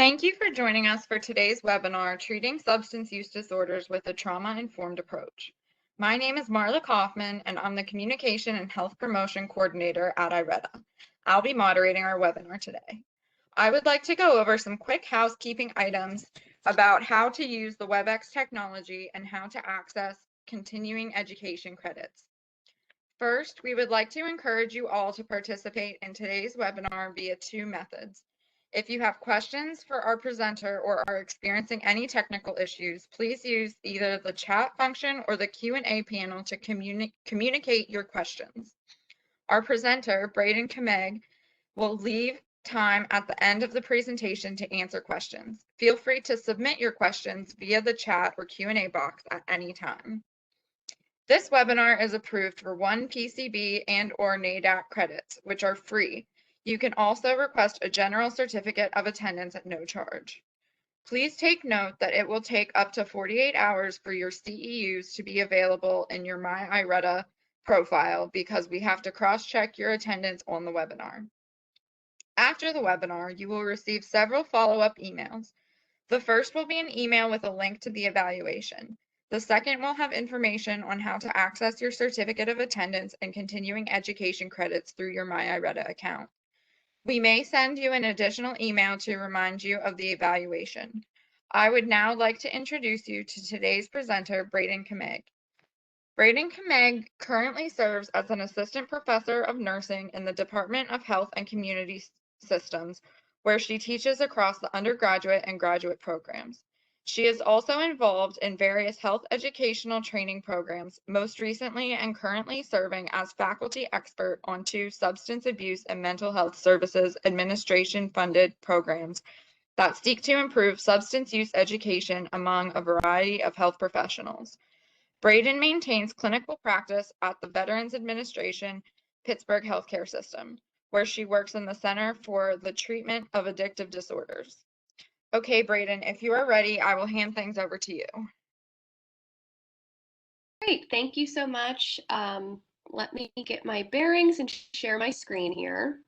Thank you for joining us for today's webinar, Treating Substance Use Disorders with a Trauma-Informed Approach. My name is Marla Kaufman, and I'm the Communication and Health Promotion Coordinator at IRETA. I'll be moderating our webinar today. I would like to go over some quick housekeeping items about how to use the WebEx technology and how to access continuing education credits. First, we would like to encourage you all to participate in today's webinar via two methods. If you have questions for our presenter or are experiencing any technical issues, please use either the chat function or the Q&A panel to communicate your questions. Our presenter, Brayden Kameg, will leave time at the end of the presentation to answer questions. Feel free to submit your questions via the chat or Q&A box at any time. This webinar is approved for 1 PCB and/or NADAC credits, which are free. You can also request a general certificate of attendance at no charge. Please take note that it will take up to 48 hours for your CEUs to be available in your My IRETA profile because we have to cross-check your attendance on the webinar. After the webinar, you will receive several follow-up emails. The first will be an email with a link to the evaluation. The second will have information on how to access your certificate of attendance and continuing education credits through your My IRETA account. We may send you an additional email to remind you of the evaluation. I would now like to introduce you to today's presenter, Brayden Kameg. Brayden Kameg currently serves as an assistant professor of nursing in the Department of Health and Community Systems, where she teaches across the undergraduate and graduate programs. She is also involved in various health educational training programs, most recently and currently serving as faculty expert on 2 Substance Abuse and Mental Health Services Administration-funded programs that seek to improve substance use education among a variety of health professionals. Brayden maintains clinical practice at the Veterans Administration Pittsburgh healthcare system, where she works in the Center for the Treatment of Addictive Disorders. Okay, Brayden, if you are ready, I will hand things over to you. Great, thank you so much. Let me get my bearings and share my screen here.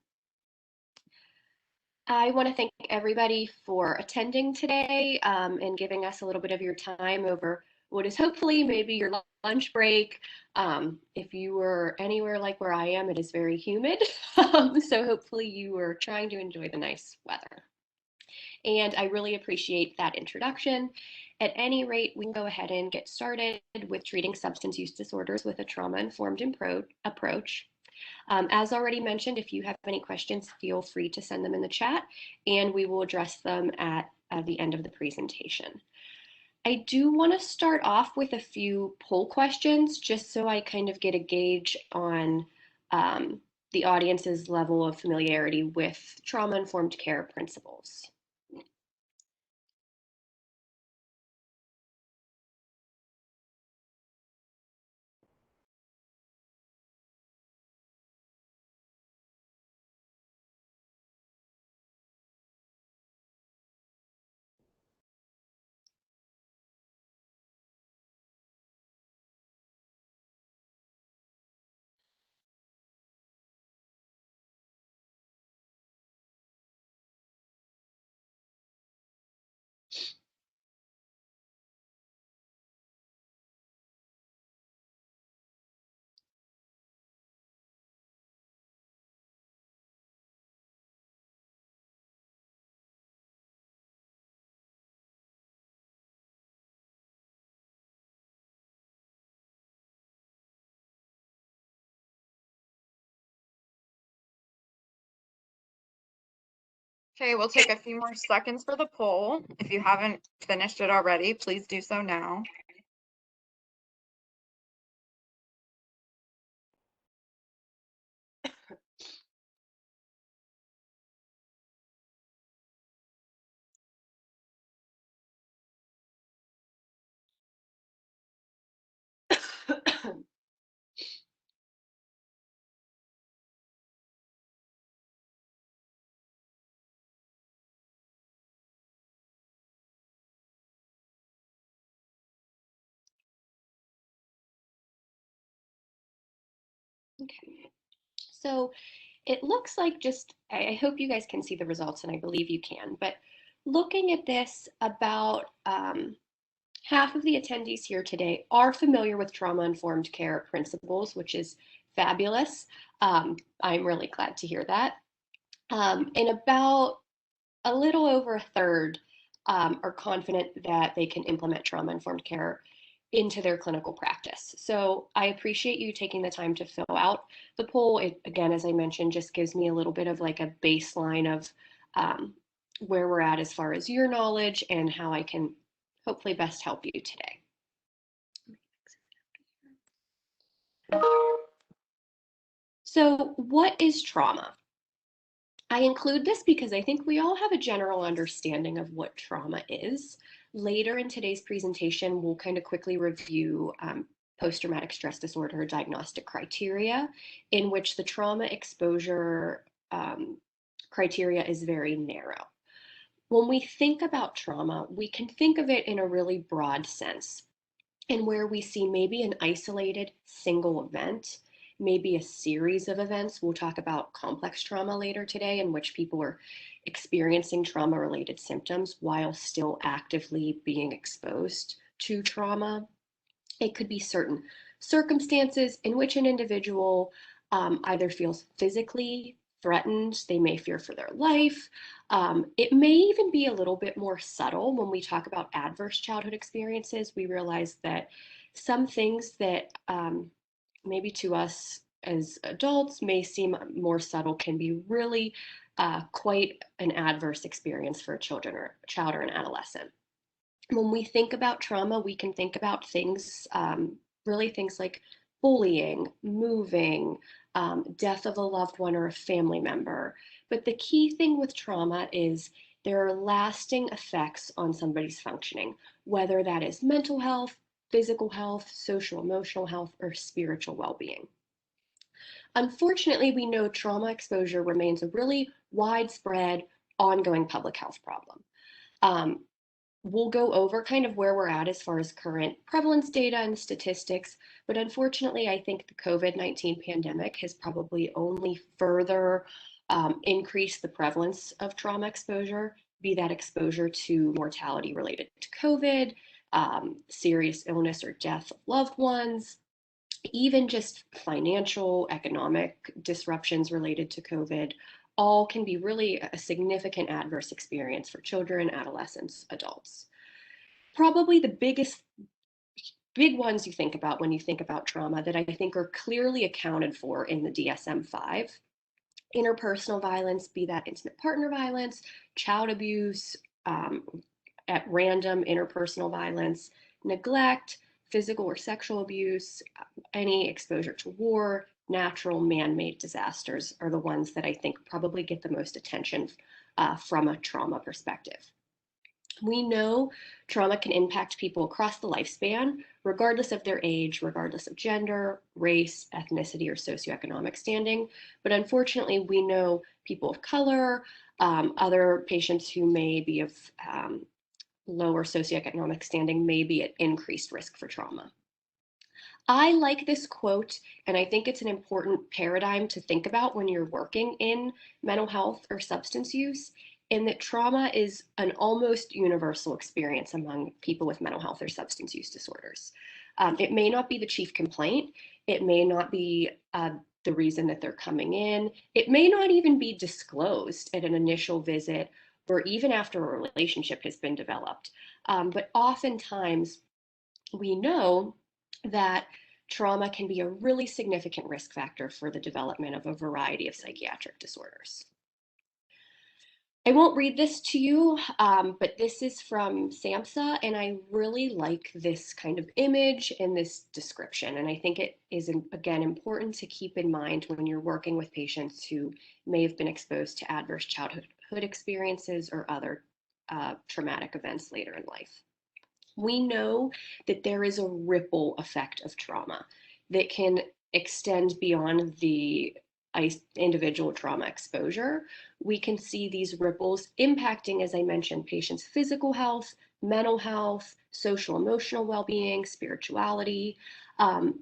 I want to thank everybody for attending today and giving us a little bit of your time over what is hopefully maybe your lunch break. If you were anywhere like where I am, it is very humid. So hopefully you were trying to enjoy the nice weather. And I really appreciate that introduction. At any rate, we can go ahead and get started with treating substance use disorders with a trauma-informed approach. As already mentioned, if you have any questions, feel free to send them in the chat, and we will address them at the end of the presentation. I do want to start off with a few poll questions, just so I kind of get a gauge on the audience's level of familiarity with trauma-informed care principles. Okay, we'll take a few more seconds for the poll. If you haven't finished it already, please do so now. Okay, so it looks like I hope you guys can see the results, and I believe you can, but looking at this, about half of the attendees here today are familiar with trauma-informed care principles, which is fabulous. I'm really glad to hear that. And about a little over a third are confident that they can implement trauma-informed care into their clinical practice. So I appreciate you taking the time to fill out the poll. It, again, as I mentioned, just gives me a little bit of like a baseline of um, where we're at as far as your knowledge and how I can hopefully best help you today. So what is trauma? I include this because I think we all have a general understanding of what trauma is. Later in today's presentation, we'll kind of quickly review post-traumatic stress disorder diagnostic criteria, in which the trauma exposure criteria is very narrow. When we think about trauma, we can think of it in a really broad sense, and where we see maybe an isolated single event, maybe a series of events. We'll talk about complex trauma later today, in which people are experiencing trauma related symptoms while still actively being exposed to trauma. It could be certain circumstances in which an individual either feels physically threatened, they may fear for their life. It may even be a little bit more subtle. When we talk about adverse childhood experiences, we realize that some things that maybe to us as adults may seem more subtle can be really quite an adverse experience for a child or an adolescent. When we think about trauma, we can think about things, really things like bullying, moving, death of a loved one or a family member. But the key thing with trauma is there are lasting effects on somebody's functioning, whether that is mental health, physical health, social emotional health, or spiritual well-being. Unfortunately, we know trauma exposure remains a really widespread, ongoing public health problem. Um, we'll go over kind of where we're at as far as current prevalence data and statistics, but unfortunately, I think the COVID-19 pandemic has probably only further increased the prevalence of trauma exposure, be that exposure to mortality related to COVID, serious illness or death of loved ones, even just financial, economic disruptions related to COVID, all can be really a significant adverse experience for children, adolescents, adults. Probably the big ones you think about when you think about trauma that I think are clearly accounted for in the DSM-5: interpersonal violence, be that intimate partner violence, child abuse, at random interpersonal violence, neglect, physical or sexual abuse, any exposure to war, natural man-made disasters are the ones that I think probably get the most attention from a trauma perspective. We know trauma can impact people across the lifespan, regardless of their age, regardless of gender, race, ethnicity, or socioeconomic standing. But unfortunately, we know people of color, other patients who may be of lower socioeconomic standing may be at increased risk for trauma. I like this quote, and I think it's an important paradigm to think about when you're working in mental health or substance use, in that trauma is an almost universal experience among people with mental health or substance use disorders. It may not be the chief complaint, it may not be the reason that they're coming in, it may not even be disclosed at an initial visit or even after a relationship has been developed. But oftentimes we know that trauma can be a really significant risk factor for the development of a variety of psychiatric disorders. I won't read this to you, but this is from SAMHSA, and I really like this kind of image and this description. And I think it is, again, important to keep in mind when you're working with patients who may have been exposed to adverse childhood experiences or other traumatic events later in life. We know that there is a ripple effect of trauma that can extend beyond the individual trauma exposure. We can see these ripples impacting, as I mentioned, patients' physical health, mental health, social emotional well-being, spirituality. And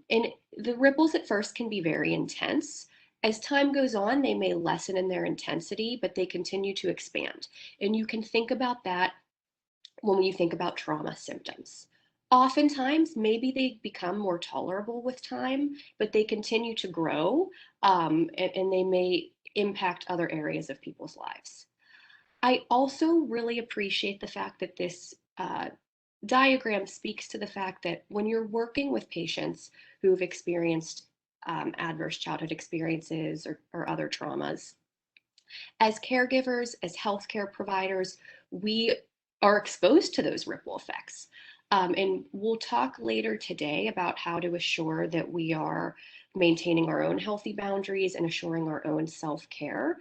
the ripples at first can be very intense. As time goes on, they may lessen in their intensity, but they continue to expand. And you can think about that when you think about trauma symptoms. Oftentimes, maybe they become more tolerable with time, but they continue to grow, and they may impact other areas of people's lives. I also really appreciate the fact that this diagram speaks to the fact that when you're working with patients who've experienced adverse childhood experiences or other traumas, as caregivers, as healthcare providers, we are exposed to those ripple effects. And we'll talk later today about how to assure that we are maintaining our own healthy boundaries and assuring our own self-care.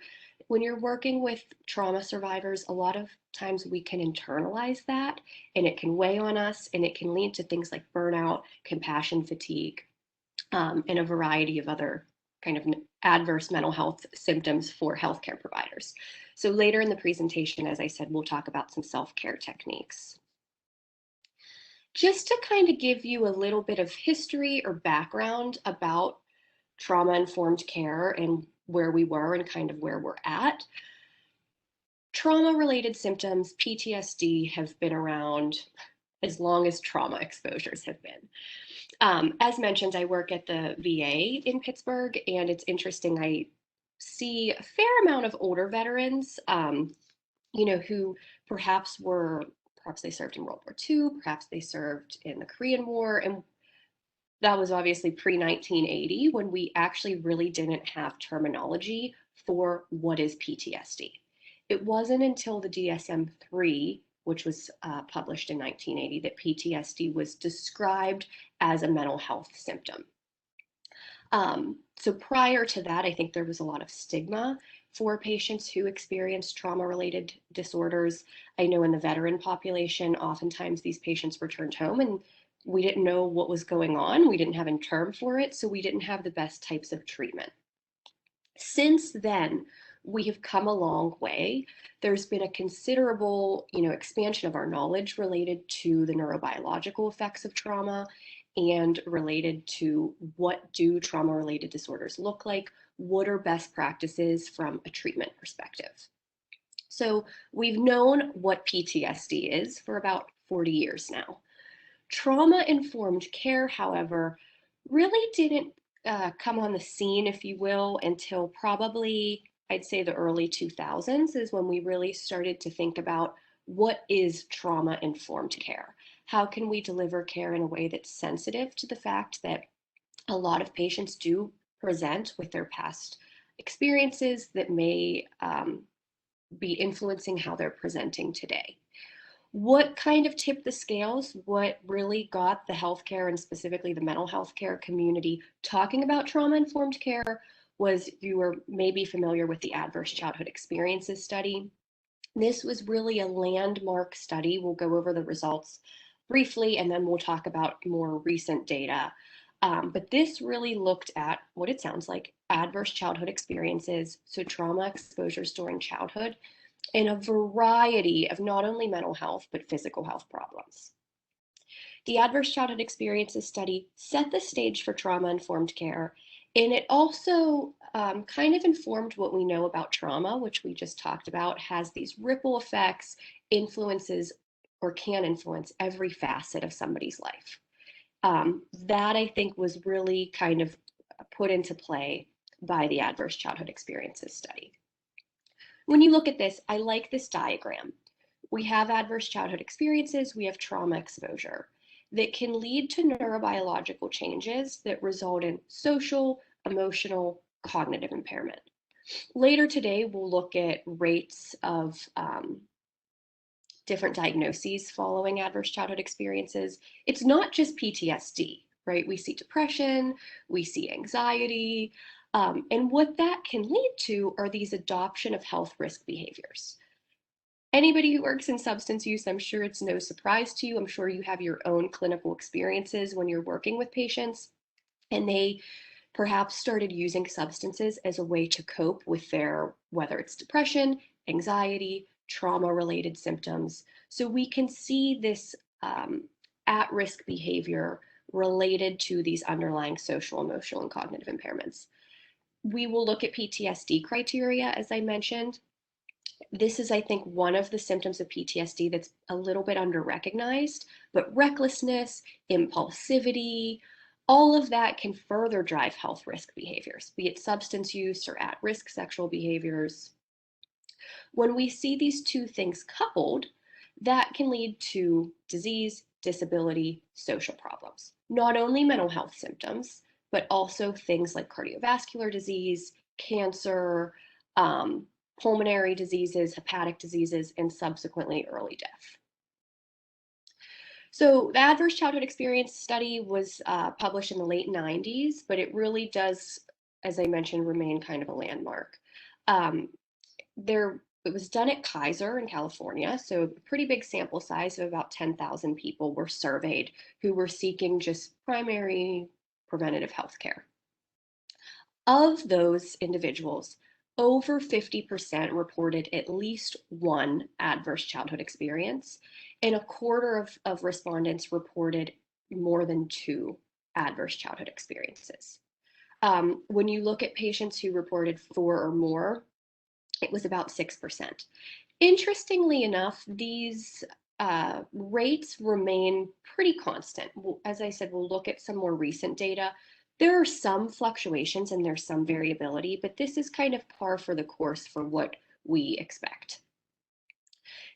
When you're working with trauma survivors, a lot of times we can internalize that and it can weigh on us and it can lead to things like burnout, compassion fatigue, and a variety of other kind of adverse mental health symptoms for healthcare providers. So later in the presentation, as I said, we'll talk about some self-care techniques. Just to kind of give you a little bit of history or background about trauma-informed care and where we were and kind of where we're at. Trauma-related symptoms, PTSD, have been around as long as trauma exposures have been. As mentioned, I work at the VA in Pittsburgh, and it's interesting. I see a fair amount of older veterans, who perhaps they served in World War II, perhaps they served in the Korean War, and that was obviously pre-1980 when we actually really didn't have terminology for what is PTSD. It wasn't until the DSM-3, which was published in 1980, that PTSD was described as a mental health symptom. So prior to that, I think there was a lot of stigma for patients who experienced trauma-related disorders. I know in the veteran population, oftentimes these patients returned home and we didn't know what was going on. We didn't have a term for it, so we didn't have the best types of treatment. Since then, we have come a long way. There's been a considerable, expansion of our knowledge related to the neurobiological effects of trauma and related to what do trauma-related disorders look like, what are best practices from a treatment perspective. So we've known what PTSD is for about 40 years now. Trauma-informed care, however, really didn't come on the scene, if you will, until probably, I'd say, the early 2000s is when we really started to think about what is trauma-informed care. How can we deliver care in a way that's sensitive to the fact that a lot of patients do present with their past experiences that may be influencing how they're presenting today. What kind of tipped the scales, what really got the healthcare and specifically the mental health care community talking about trauma-informed care was, you were maybe familiar with the Adverse Childhood Experiences study. This was really a landmark study. We'll go over the results briefly and then we'll talk about more recent data. But this really looked at what it sounds like, adverse childhood experiences, so trauma exposures during childhood, in a variety of not only mental health, but physical health problems. The Adverse Childhood Experiences study set the stage for trauma-informed care, and it also kind of informed what we know about trauma, which we just talked about, has these ripple effects, influences, or can influence every facet of somebody's life. That, I think, was really kind of put into play by the Adverse Childhood Experiences study. When you look at this, I like this diagram. We have adverse childhood experiences, we have trauma exposure that can lead to neurobiological changes that result in social, emotional, cognitive impairment. Later today, we'll look at rates of different diagnoses following adverse childhood experiences. It's not just PTSD, right? We see depression, we see anxiety, and what that can lead to are these adoption of health risk behaviors. Anybody who works in substance use, I'm sure it's no surprise to you. I'm sure you have your own clinical experiences when you're working with patients, and they perhaps started using substances as a way to cope with their, whether it's depression, anxiety, trauma-related symptoms. So we can see this at-risk behavior related to these underlying social, emotional, and cognitive impairments. We will look at PTSD criteria, as I mentioned. This is, I think, one of the symptoms of PTSD that's a little bit under-recognized, but recklessness, impulsivity, all of that can further drive health risk behaviors, be it substance use or at-risk sexual behaviors. When we see these two things coupled, that can lead to disease, disability, social problems. Not only mental health symptoms, but also things like cardiovascular disease, cancer, pulmonary diseases, hepatic diseases, and subsequently early death. So the Adverse Childhood Experience study was published in the late 90s, but it really does, as I mentioned, remain kind of a landmark. It was done at Kaiser in California, so a pretty big sample size of about 10,000 people were surveyed who were seeking just primary preventative health care. Of those individuals, over 50% reported at least one adverse childhood experience, and a quarter of respondents reported more than two adverse childhood experiences. When you look at patients who reported four or more, it was about 6%. Interestingly enough, these rates remain pretty constant. As I said, we'll look at some more recent data. There are some fluctuations and there's some variability, but this is kind of par for the course for what we expect.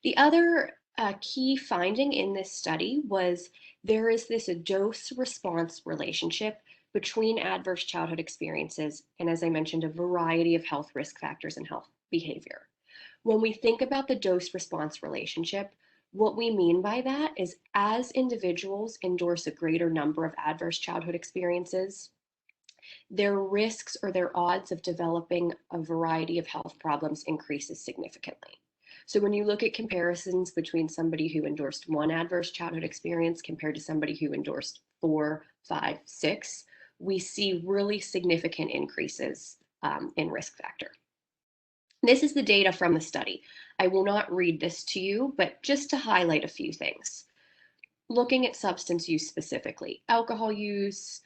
The other key finding in this study was there is this dose-response relationship between adverse childhood experiences and, as I mentioned, a variety of health risk factors and health behavior. When we think about the dose-response relationship, what we mean by that is as individuals endorse a greater number of adverse childhood experiences, their risks or their odds of developing a variety of health problems increases significantly. So when you look at comparisons between somebody who endorsed one adverse childhood experience compared to somebody who endorsed 4, 5, 6, we see really significant increases in risk factor. This is the data from the study. I will not read this to you, but just to highlight a few things. Looking at substance use specifically, alcohol use,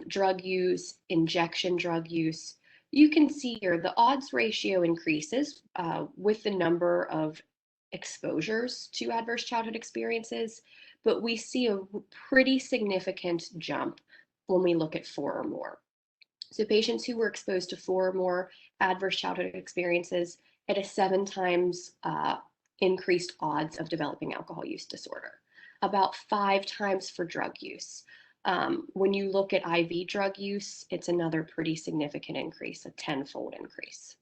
drug use, injection drug use, you can see here the odds ratio increases with the number of exposures to adverse childhood experiences, but we see a pretty significant jump when we look at 4 or more. So patients who were exposed to 4 or more adverse childhood experiences had a 7 times increased odds of developing alcohol use disorder, about 5 times for drug use. When you look at IV drug use, it's another pretty significant increase, a 10-fold increase.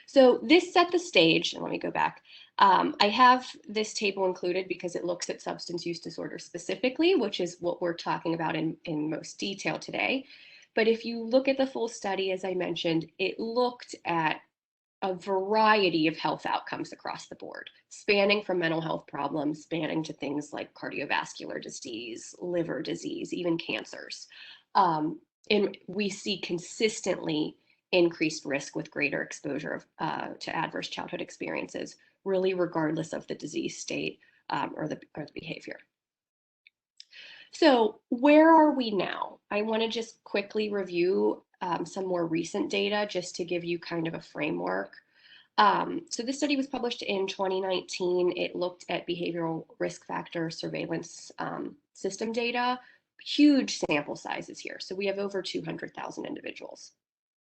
So this set the stage, and let me go back. I have this table included because it looks at substance use disorder specifically, which is what we're talking about in most detail today. But if you look at the full study, as I mentioned, it looked at a variety of health outcomes across the board, spanning from mental health problems, spanning to things like cardiovascular disease, liver disease, even cancers. And we see consistently increased risk with greater exposure to adverse childhood experiences, really regardless of the disease state or the behavior. So where are we now? I want to just quickly review some more recent data just to give you kind of a framework. So this study was published in 2019. It looked at behavioral risk factor surveillance system data, huge sample sizes here. So we have over 200,000 individuals.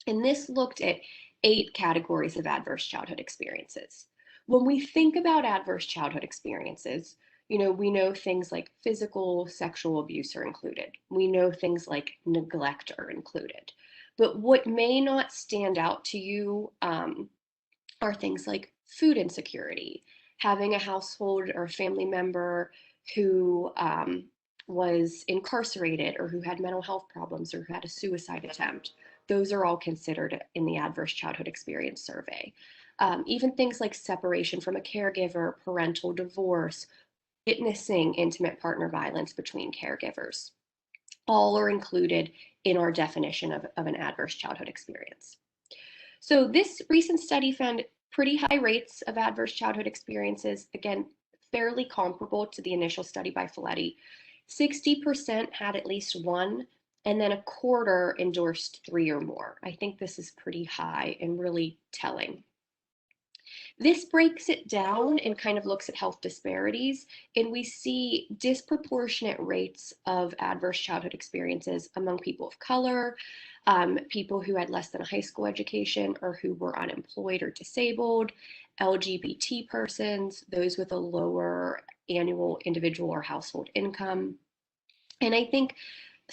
And this looked at 8 categories of adverse childhood experiences. When we think about adverse childhood experiences, we know things like physical, sexual abuse are included. We know things like neglect are included. But what may not stand out to you are things like food insecurity, having a household or a family member who was incarcerated or who had mental health problems or who had a suicide attempt. Those are all considered in the Adverse Childhood Experience Survey. Even things like separation from a caregiver, parental divorce, witnessing intimate partner violence between caregivers, all are included in our definition of an adverse childhood experience. So this recent study found pretty high rates of adverse childhood experiences, again, fairly comparable to the initial study by Folletti. 60% had at least one and then a quarter endorsed 3 or more. I think this is pretty high and really telling. This breaks it down and kind of looks at health disparities, and we see disproportionate rates of adverse childhood experiences among people of color, people who had less than a high school education or who were unemployed or disabled, LGBT persons, those with a lower annual individual or household income. And I think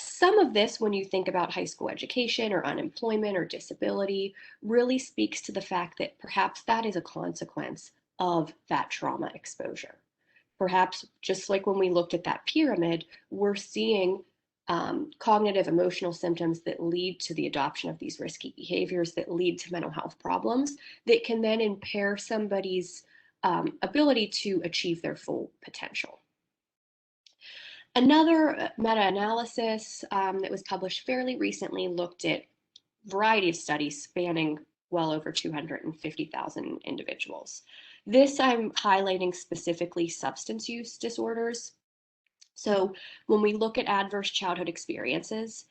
some of this, when you think about high school education or unemployment or disability, really speaks to the fact that perhaps that is a consequence of that trauma exposure. Perhaps just like when we looked at that pyramid, we're seeing cognitive emotional symptoms that lead to the adoption of these risky behaviors, that lead to mental health problems, that can then impair somebody's ability to achieve their full potential. Another meta-analysis that was published fairly recently looked at a variety of studies spanning well over 250,000 individuals. This I'm highlighting specifically substance use disorders. So when we look at adverse childhood experiences,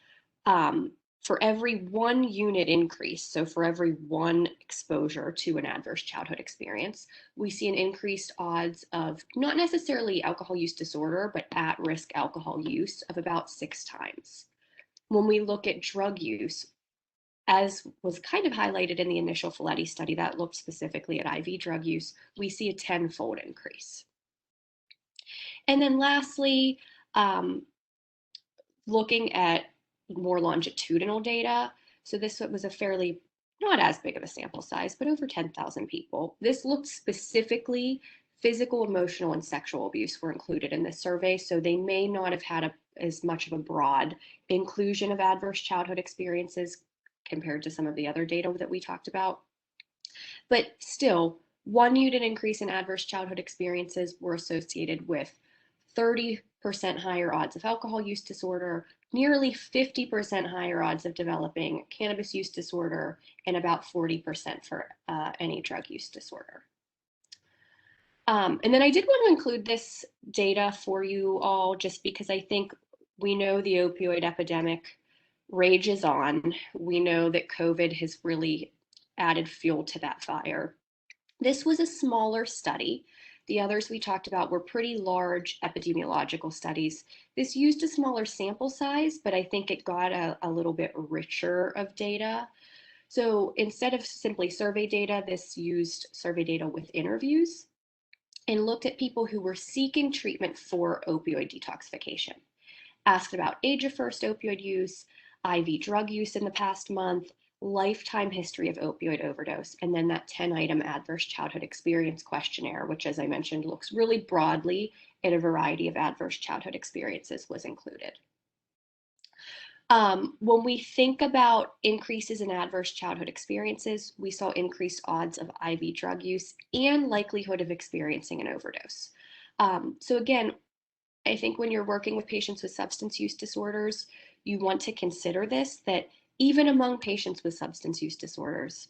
for every 1 unit increase, so for every 1 exposure to an adverse childhood experience, we see an increased odds of not necessarily alcohol use disorder, but at-risk alcohol use of about 6 times. When we look at drug use, as was kind of highlighted in the initial Folletti study that looked specifically at IV drug use, we see a 10-fold increase. And then lastly, looking at more longitudinal data. So this was a fairly, not as big of a sample size, but over 10,000 people. This looked specifically physical, emotional, and sexual abuse were included in this survey. So they may not have had as much of a broad inclusion of adverse childhood experiences compared to some of the other data that we talked about. But still, 1 unit increase in adverse childhood experiences were associated with 30% higher odds of alcohol use disorder, nearly 50% higher odds of developing cannabis use disorder, and about 40% for any drug use disorder. And then I did want to include this data for you all just because I think we know the opioid epidemic rages on. We know that COVID has really added fuel to that fire. This was a smaller study. The others we talked about were pretty large epidemiological studies. This used a smaller sample size, but I think it got a little bit richer of data. So instead of simply survey data, this used survey data with interviews and looked at people who were seeking treatment for opioid detoxification. Asked about age of first opioid use, IV drug use in the past month, lifetime history of opioid overdose, and then that 10-item adverse childhood experience questionnaire, which, as I mentioned, looks really broadly at a variety of adverse childhood experiences, was included. When we think about increases in adverse childhood experiences, we saw increased odds of IV drug use and likelihood of experiencing an overdose. So again, I think when you're working with patients with substance use disorders, you want to consider this, that even among patients with substance use disorders,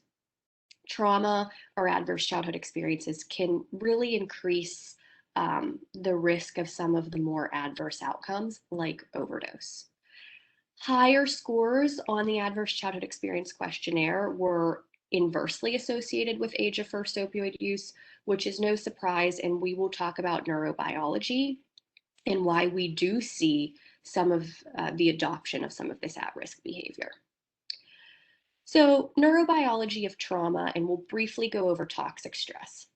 trauma or adverse childhood experiences can really increase the risk of some of the more adverse outcomes like overdose. Higher scores on the adverse childhood experience questionnaire were inversely associated with age of first opioid use, which is no surprise, and we will talk about neurobiology and why we do see some of the adoption of some of this at-risk behavior. So neurobiology of trauma, and we'll briefly go over toxic stress.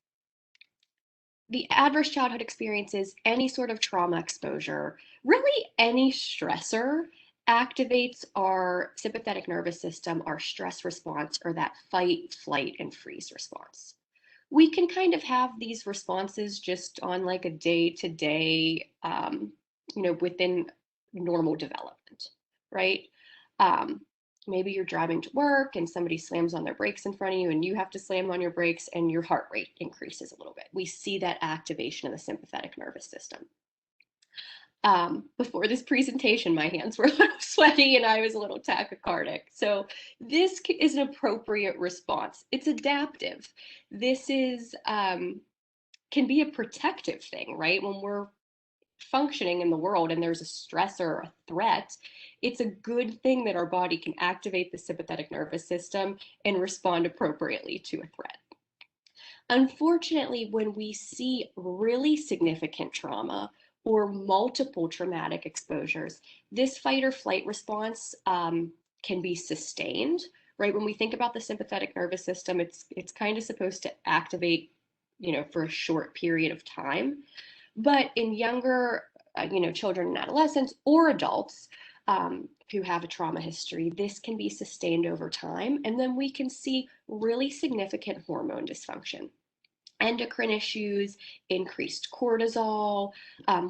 The adverse childhood experiences, any sort of trauma exposure, really any stressor activates our sympathetic nervous system, our stress response, or that fight, flight, and freeze response. We can kind of have these responses just on like a day-to-day, within normal development, right? Maybe you're driving to work and somebody slams on their brakes in front of you and you have to slam on your brakes and your heart rate increases a little bit. We see that activation of the sympathetic nervous system. Before this presentation, my hands were a little sweaty and I was a little tachycardic. So this is an appropriate response. It's adaptive. This is can be a protective thing, right? When we're functioning in the world and there's a stressor, a threat, it's a good thing that our body can activate the sympathetic nervous system and respond appropriately to a threat. Unfortunately, when we see really significant trauma or multiple traumatic exposures, this fight or flight response can be sustained, right? When we think about the sympathetic nervous system, it's kind of supposed to activate, for a short period of time. But in younger, children and adolescents or adults who have a trauma history, this can be sustained over time. And then we can see really significant hormone dysfunction, endocrine issues, increased cortisol.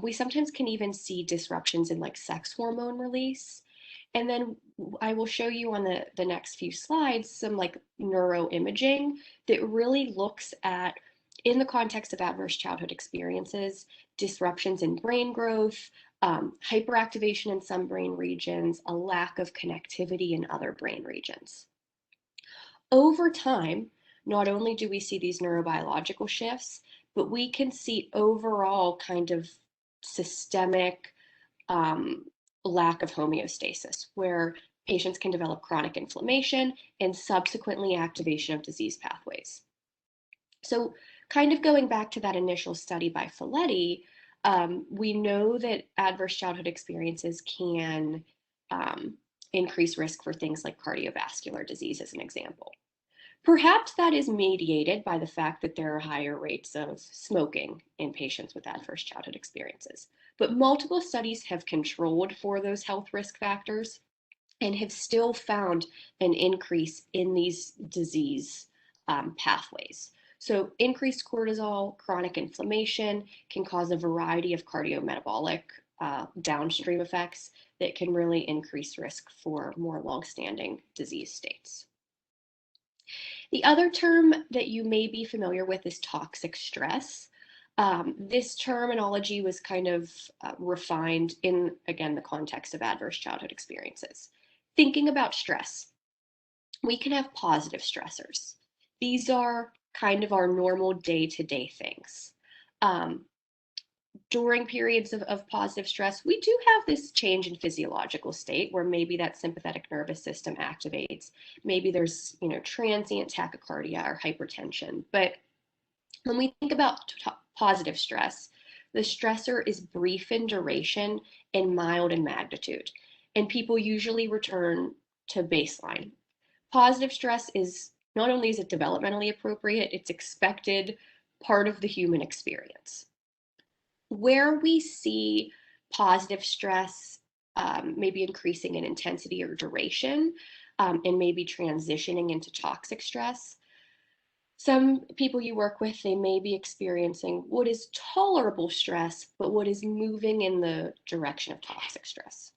We sometimes can even see disruptions in like sex hormone release. And then I will show you on the next few slides some like neuroimaging that really looks at, in the context of adverse childhood experiences, disruptions in brain growth, hyperactivation in some brain regions, a lack of connectivity in other brain regions. Over time, not only do we see these neurobiological shifts, but we can see overall kind of systemic lack of homeostasis, where patients can develop chronic inflammation and subsequently activation of disease pathways. So kind of going back to that initial study by Folletti, we know that adverse childhood experiences can increase risk for things like cardiovascular disease, as an example. Perhaps that is mediated by the fact that there are higher rates of smoking in patients with adverse childhood experiences. But multiple studies have controlled for those health risk factors and have still found an increase in these disease pathways. So increased cortisol, chronic inflammation can cause a variety of cardiometabolic downstream effects that can really increase risk for more longstanding disease states. The other term that you may be familiar with is toxic stress. This terminology was kind of refined in, again, the context of adverse childhood experiences. Thinking about stress, we can have positive stressors. These are kind of our normal day-to-day things. During periods of positive stress, we do have this change in physiological state where maybe that sympathetic nervous system activates. Maybe there's, transient tachycardia or hypertension. But when we think about positive stress, the stressor is brief in duration and mild in magnitude, and people usually return to baseline. Positive stress is not only is it developmentally appropriate, it's expected part of the human experience. Where we see positive stress maybe increasing in intensity or duration and maybe transitioning into toxic stress, some people you work with, they may be experiencing what is tolerable stress, but what is moving in the direction of toxic stress.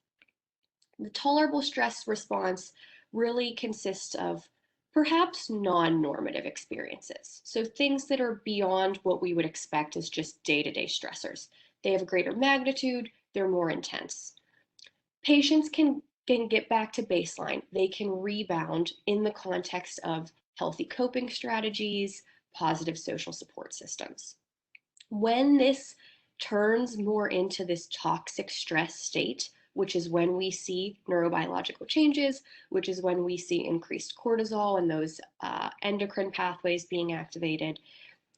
The tolerable stress response really consists of perhaps non-normative experiences. So things that are beyond what we would expect as just day-to-day stressors. They have a greater magnitude, they're more intense. Patients can get back to baseline. They can rebound in the context of healthy coping strategies, positive social support systems. When this turns more into this toxic stress state, which is when we see neurobiological changes, which is when we see increased cortisol and those endocrine pathways being activated,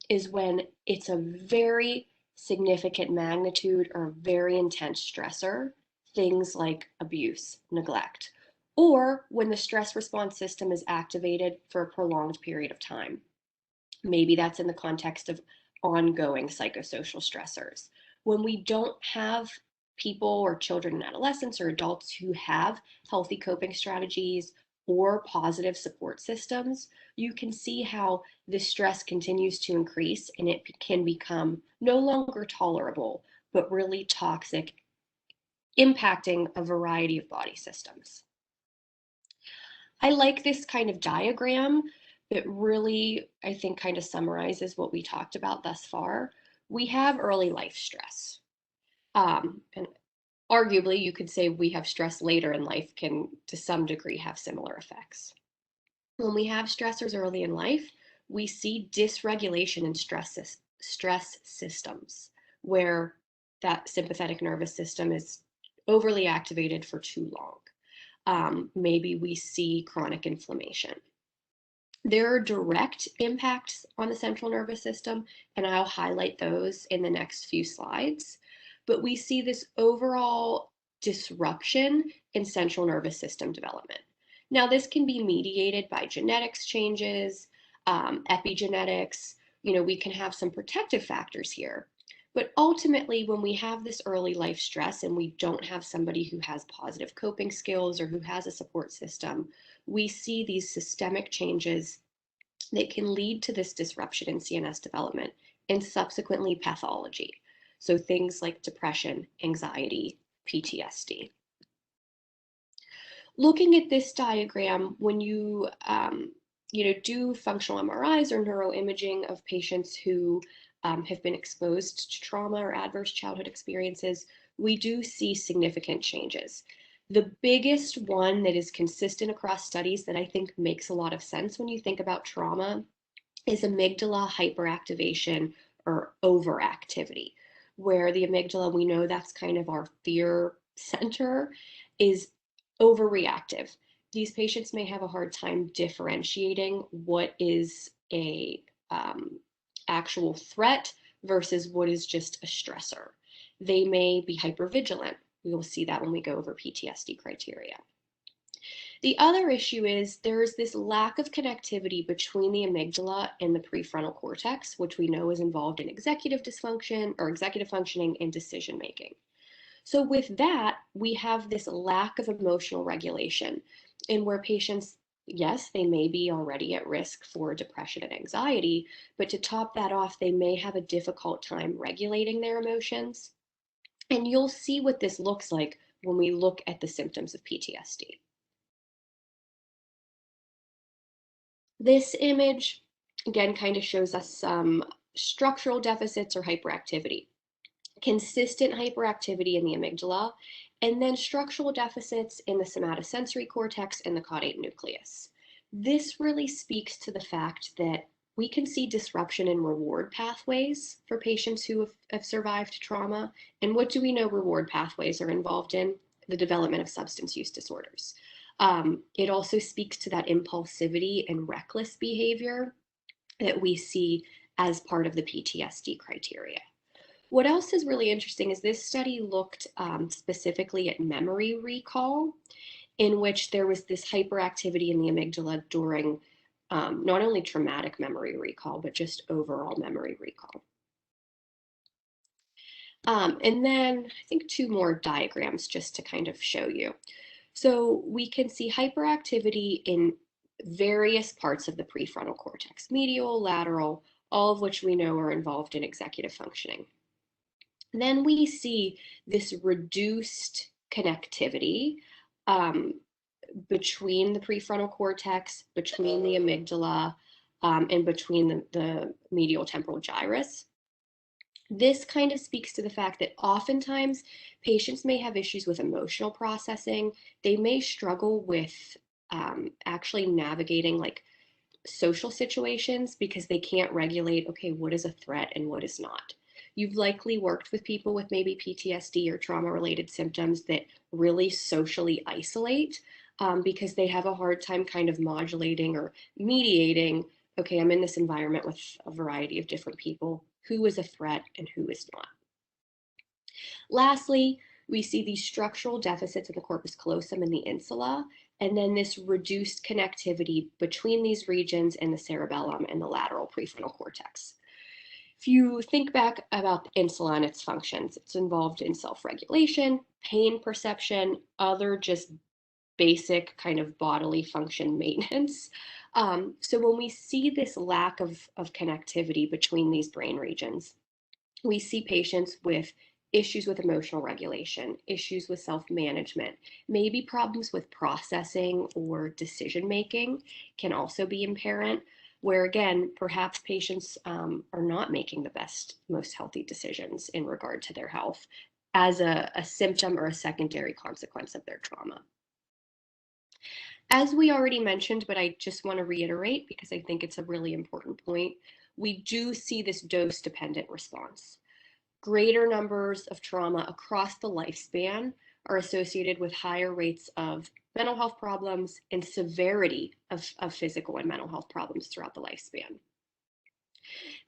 is when it's a very significant magnitude or very intense stressor, things like abuse, neglect, or when the stress response system is activated for a prolonged period of time. Maybe that's in the context of ongoing psychosocial stressors. When we don't have people or children and adolescents or adults who have healthy coping strategies or positive support systems, you can see how the stress continues to increase and it can become no longer tolerable, but really toxic, impacting a variety of body systems. I like this kind of diagram that really, I think, kind of summarizes what we talked about thus far. We have early life stress. And arguably, you could say we have stress later in life can, to some degree, have similar effects. When we have stressors early in life, we see dysregulation in stress systems, where that sympathetic nervous system is overly activated for too long. Maybe we see chronic inflammation. There are direct impacts on the central nervous system, and I'll highlight those in the next few slides. But we see this overall disruption in central nervous system development. Now, this can be mediated by genetics changes, epigenetics. We can have some protective factors here. But ultimately, when we have this early life stress and we don't have somebody who has positive coping skills or who has a support system, we see these systemic changes that can lead to this disruption in CNS development and subsequently pathology. So things like depression, anxiety, PTSD. Looking at this diagram, when you do functional MRIs or neuroimaging of patients who have been exposed to trauma or adverse childhood experiences, we do see significant changes. The biggest one that is consistent across studies that I think makes a lot of sense when you think about trauma is amygdala hyperactivation or overactivity, where the amygdala, we know that's kind of our fear center, is overreactive. These patients may have a hard time differentiating what is a actual threat versus what is just a stressor. They may be hypervigilant. We will see that when we go over PTSD criteria. The other issue is there's this lack of connectivity between the amygdala and the prefrontal cortex, which we know is involved in executive dysfunction or executive functioning and decision making. So with that, we have this lack of emotional regulation, and where patients, yes, they may be already at risk for depression and anxiety, but to top that off, they may have a difficult time regulating their emotions. And you'll see what this looks like when we look at the symptoms of PTSD. This image, again, kind of shows us some structural deficits or hyperactivity. Consistent hyperactivity in the amygdala, and then structural deficits in the somatosensory cortex and the caudate nucleus. This really speaks to the fact that we can see disruption in reward pathways for patients who have survived trauma. And what do we know reward pathways are involved in? The development of substance use disorders. It also speaks to that impulsivity and reckless behavior that we see as part of the PTSD criteria. What else is really interesting is this study looked specifically at memory recall, in which there was this hyperactivity in the amygdala during not only traumatic memory recall, but just overall memory recall. And then I think two more diagrams just to kind of show you. So we can see hyperactivity in various parts of the prefrontal cortex, medial, lateral, all of which we know are involved in executive functioning. Then we see this reduced connectivity between the prefrontal cortex, between the amygdala, and between the medial temporal gyrus. This kind of speaks to the fact that oftentimes patients may have issues with emotional processing. They may struggle with actually navigating like social situations because they can't regulate, okay, what is a threat and what is not. You've likely worked with people with maybe PTSD or trauma-related symptoms that really socially isolate because they have a hard time kind of modulating or mediating, okay, I'm in this environment with a variety of different people. Who is a threat and who is not? Lastly, we see these structural deficits in the corpus callosum and the insula, and then this reduced connectivity between these regions and the cerebellum and the lateral prefrontal cortex. If you think back about the insula and its functions, it's involved in self-regulation, pain perception, other just basic kind of bodily function maintenance. So when we see this lack of connectivity between these brain regions, we see patients with issues with emotional regulation, issues with self-management, maybe problems with processing or decision-making can also be apparent, where again, perhaps patients are not making the best, most healthy decisions in regard to their health as a symptom or a secondary consequence of their trauma. As we already mentioned, but I just want to reiterate because I think it's a really important point, we do see this dose-dependent response. greater numbers of trauma across the lifespan are associated with higher rates of mental health problems and severity of physical and mental health problems throughout the lifespan.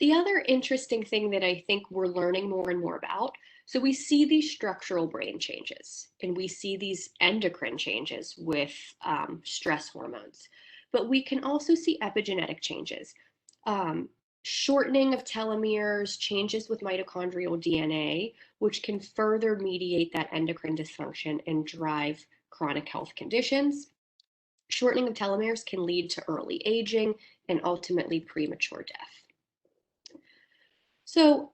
The other interesting thing that I think we're learning more and more about, so we see these structural brain changes and we see these endocrine changes with stress hormones, but we can also see epigenetic changes. Shortening of telomeres, changes with mitochondrial DNA, which can further mediate that endocrine dysfunction and drive chronic health conditions. Shortening of telomeres can lead to early aging and ultimately premature death. So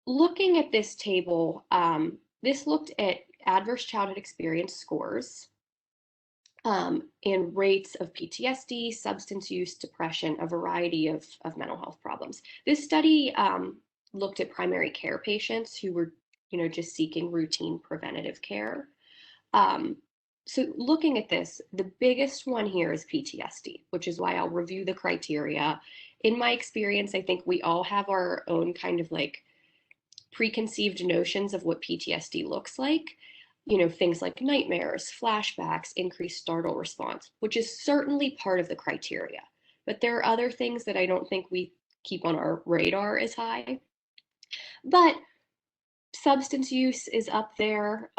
looking at this table, this looked at adverse childhood experience scores and rates of PTSD, substance use, depression, a variety of mental health problems. This study looked at primary care patients who were, just seeking routine preventative care. So looking at this, the biggest one here is PTSD, which is why I'll review the criteria. In my experience, I think we all have our own kind of like preconceived notions of what PTSD looks like. Things like nightmares, flashbacks, increased startle response, which is certainly part of the criteria. But there are other things that I don't think we keep on our radar as high. But substance use is up there,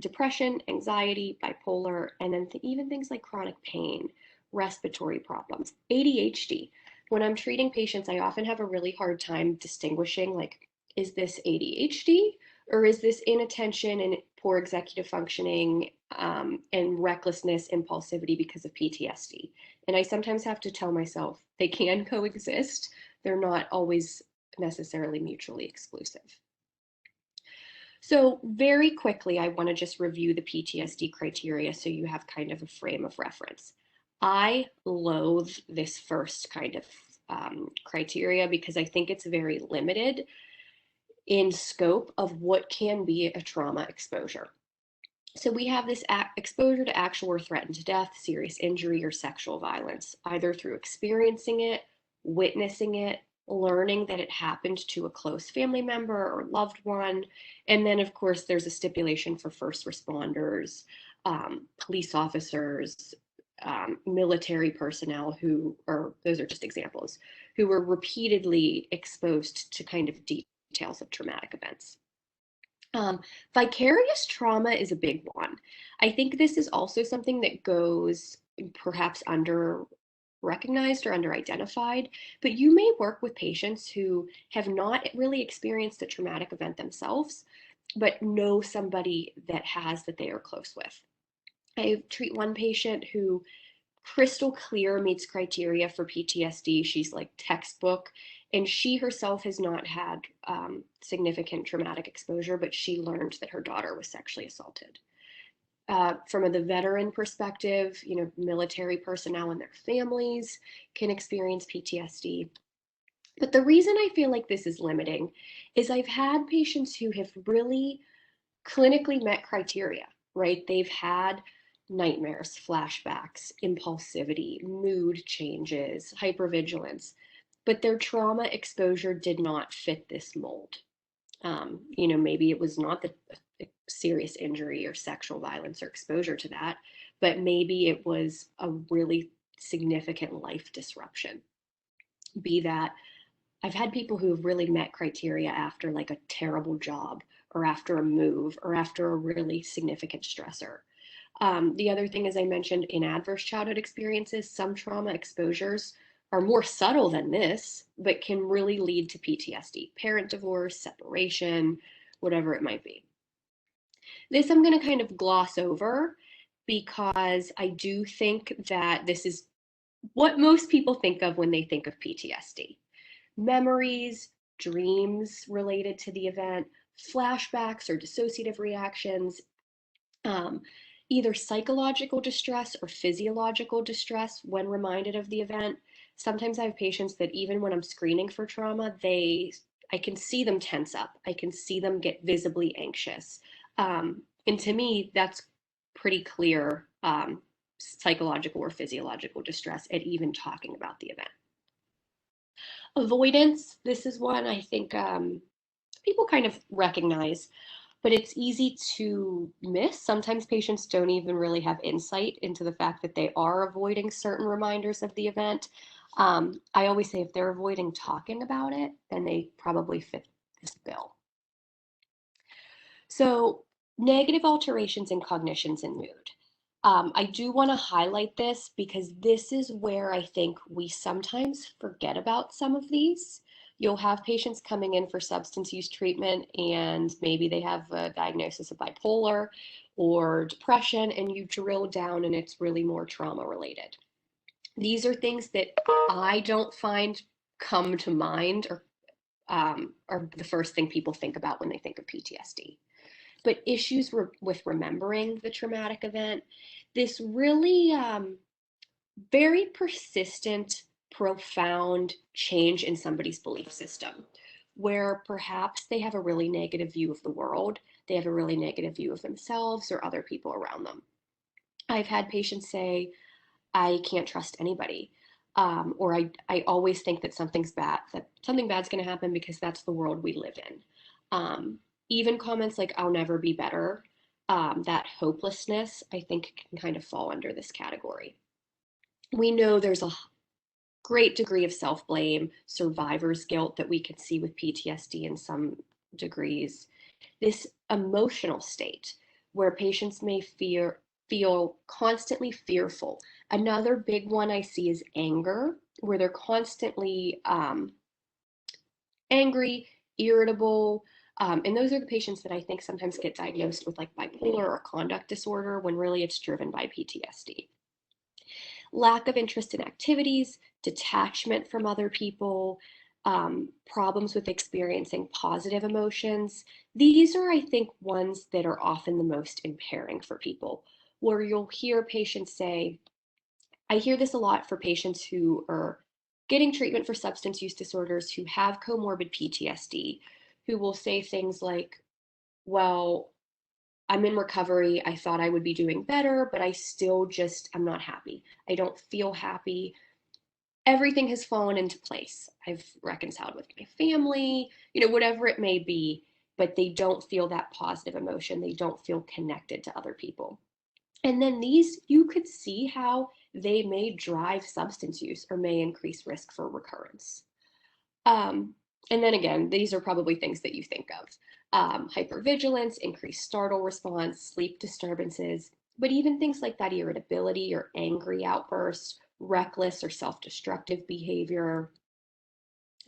depression, anxiety, bipolar, and then even things like chronic pain, respiratory problems, ADHD. When I'm treating patients, I often have a really hard time distinguishing, like, is this ADHD or is this inattention and poor executive functioning and recklessness, impulsivity because of PTSD? And I sometimes have to tell myself they can coexist. They're not always necessarily mutually exclusive. So very quickly, I want to just review the PTSD criteria so you have kind of a frame of reference. I loathe this first kind of criteria because I think it's very limited in scope of what can be a trauma exposure. So we have this exposure to actual or threatened death, serious injury, or sexual violence, either through experiencing it, witnessing it, learning that it happened to a close family member or loved one. And then, of course, there's a stipulation for first responders, police officers, military personnel those are just examples, who were repeatedly exposed to kind of details of traumatic events. Vicarious trauma is a big one. I think this is also something that goes perhaps under recognized or under-identified, but you may work with patients who have not really experienced a traumatic event themselves, but know somebody that has that they are close with. I treat one patient who crystal clear meets criteria for PTSD. She's like textbook, and she herself has not had significant traumatic exposure, but she learned that her daughter was sexually assaulted. From the veteran perspective, military personnel and their families can experience PTSD. But the reason I feel like this is limiting is I've had patients who have really clinically met criteria, right? They've had nightmares, flashbacks, impulsivity, mood changes, hypervigilance, but their trauma exposure did not fit this mold. Maybe it was not the serious injury or sexual violence or exposure to that, but maybe it was a really significant life disruption. Be that I've had people who have really met criteria after like a terrible job or after a move or after a really significant stressor. The other thing, as I mentioned, in adverse childhood experiences, some trauma exposures are more subtle than this, but can really lead to PTSD, parent divorce, separation, whatever it might be. This I'm going to kind of gloss over because I do think that this is what most people think of when they think of PTSD. Memories, dreams related to the event, flashbacks or dissociative reactions, either psychological distress or physiological distress when reminded of the event. Sometimes I have patients that even when I'm screening for trauma, I can see them tense up. I can see them get visibly anxious. And to me, that's pretty clear psychological or physiological distress at even talking about the event. Avoidance, this is one I think people kind of recognize, but it's easy to miss. Sometimes patients don't even really have insight into the fact that they are avoiding certain reminders of the event. I always say if they're avoiding talking about it, then they probably fit this bill. So, negative alterations in cognitions and mood. I do want to highlight this because this is where I think we sometimes forget about some of these. You'll have patients coming in for substance use treatment and maybe they have a diagnosis of bipolar or depression, and you drill down and it's really more trauma related. These are things that I don't find come to mind or are the first thing people think about when they think of PTSD. But issues with remembering the traumatic event, this really very persistent, profound change in somebody's belief system, where perhaps they have a really negative view of the world, they have a really negative view of themselves or other people around them. I've had patients say, I can't trust anybody. Or I always think that something bad's going to happen because that's the world we live in. Even comments like, I'll never be better, that hopelessness, I think can kind of fall under this category. We know there's a great degree of self-blame, survivor's guilt that we can see with PTSD in some degrees. This emotional state where patients may feel constantly fearful. Another big one I see is anger, where they're constantly angry, irritable. And those are the patients that I think sometimes get diagnosed with like bipolar or conduct disorder when really it's driven by PTSD. Lack of interest in activities, detachment from other people, problems with experiencing positive emotions. These are, I think, ones that are often the most impairing for people, where you'll hear patients say, I hear this a lot for patients who are getting treatment for substance use disorders who have comorbid PTSD, who will say things like, well, I'm in recovery. I thought I would be doing better, but I'm not happy. I don't feel happy. Everything has fallen into place. I've reconciled with my family, whatever it may be, but they don't feel that positive emotion. They don't feel connected to other people. And then these, you could see how they may drive substance use or may increase risk for recurrence. And then again, these are probably things that you think of. Hypervigilance, increased startle response, sleep disturbances, but even things like that irritability or angry outbursts, reckless or self-destructive behavior.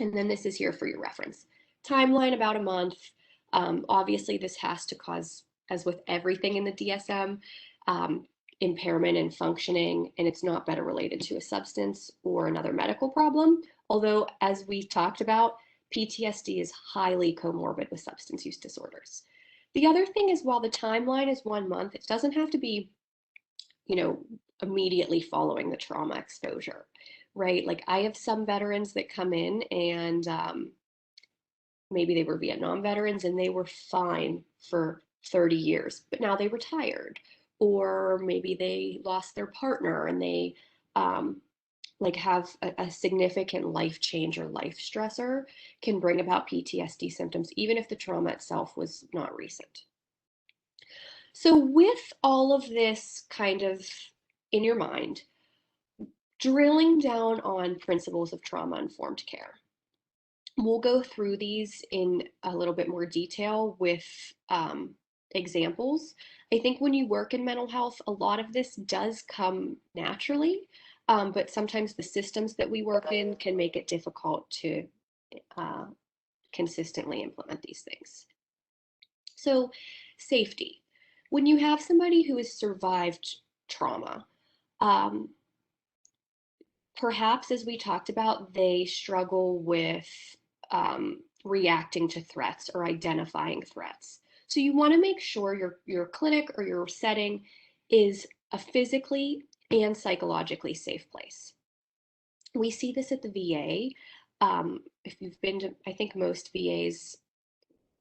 And then this is here for your reference. Timeline about a month. Obviously, this has to cause, as with everything in the DSM, impairment in functioning, and it's not better related to a substance or another medical problem. Although, as we talked about, PTSD is highly comorbid with substance use disorders. The other thing is, while the timeline is 1 month, it doesn't have to be, immediately following the trauma exposure, right? Like I have some veterans that come in and maybe they were Vietnam veterans and they were fine for 30 years, but now they retired. Or maybe they lost their partner and they have a significant life change or life stressor can bring about PTSD symptoms, even if the trauma itself was not recent. So with all of this kind of in your mind, drilling down on principles of trauma-informed care. We'll go through these in a little bit more detail with examples. I think when you work in mental health, a lot of this does come naturally, but sometimes the systems that we work in can make it difficult to consistently implement these things. So, safety. When you have somebody who has survived trauma, perhaps, as we talked about, they struggle with reacting to threats or identifying threats. So you want to make sure your clinic or your setting is a physically and psychologically safe place. We see this at the VA. If you've been to, I think most VAs,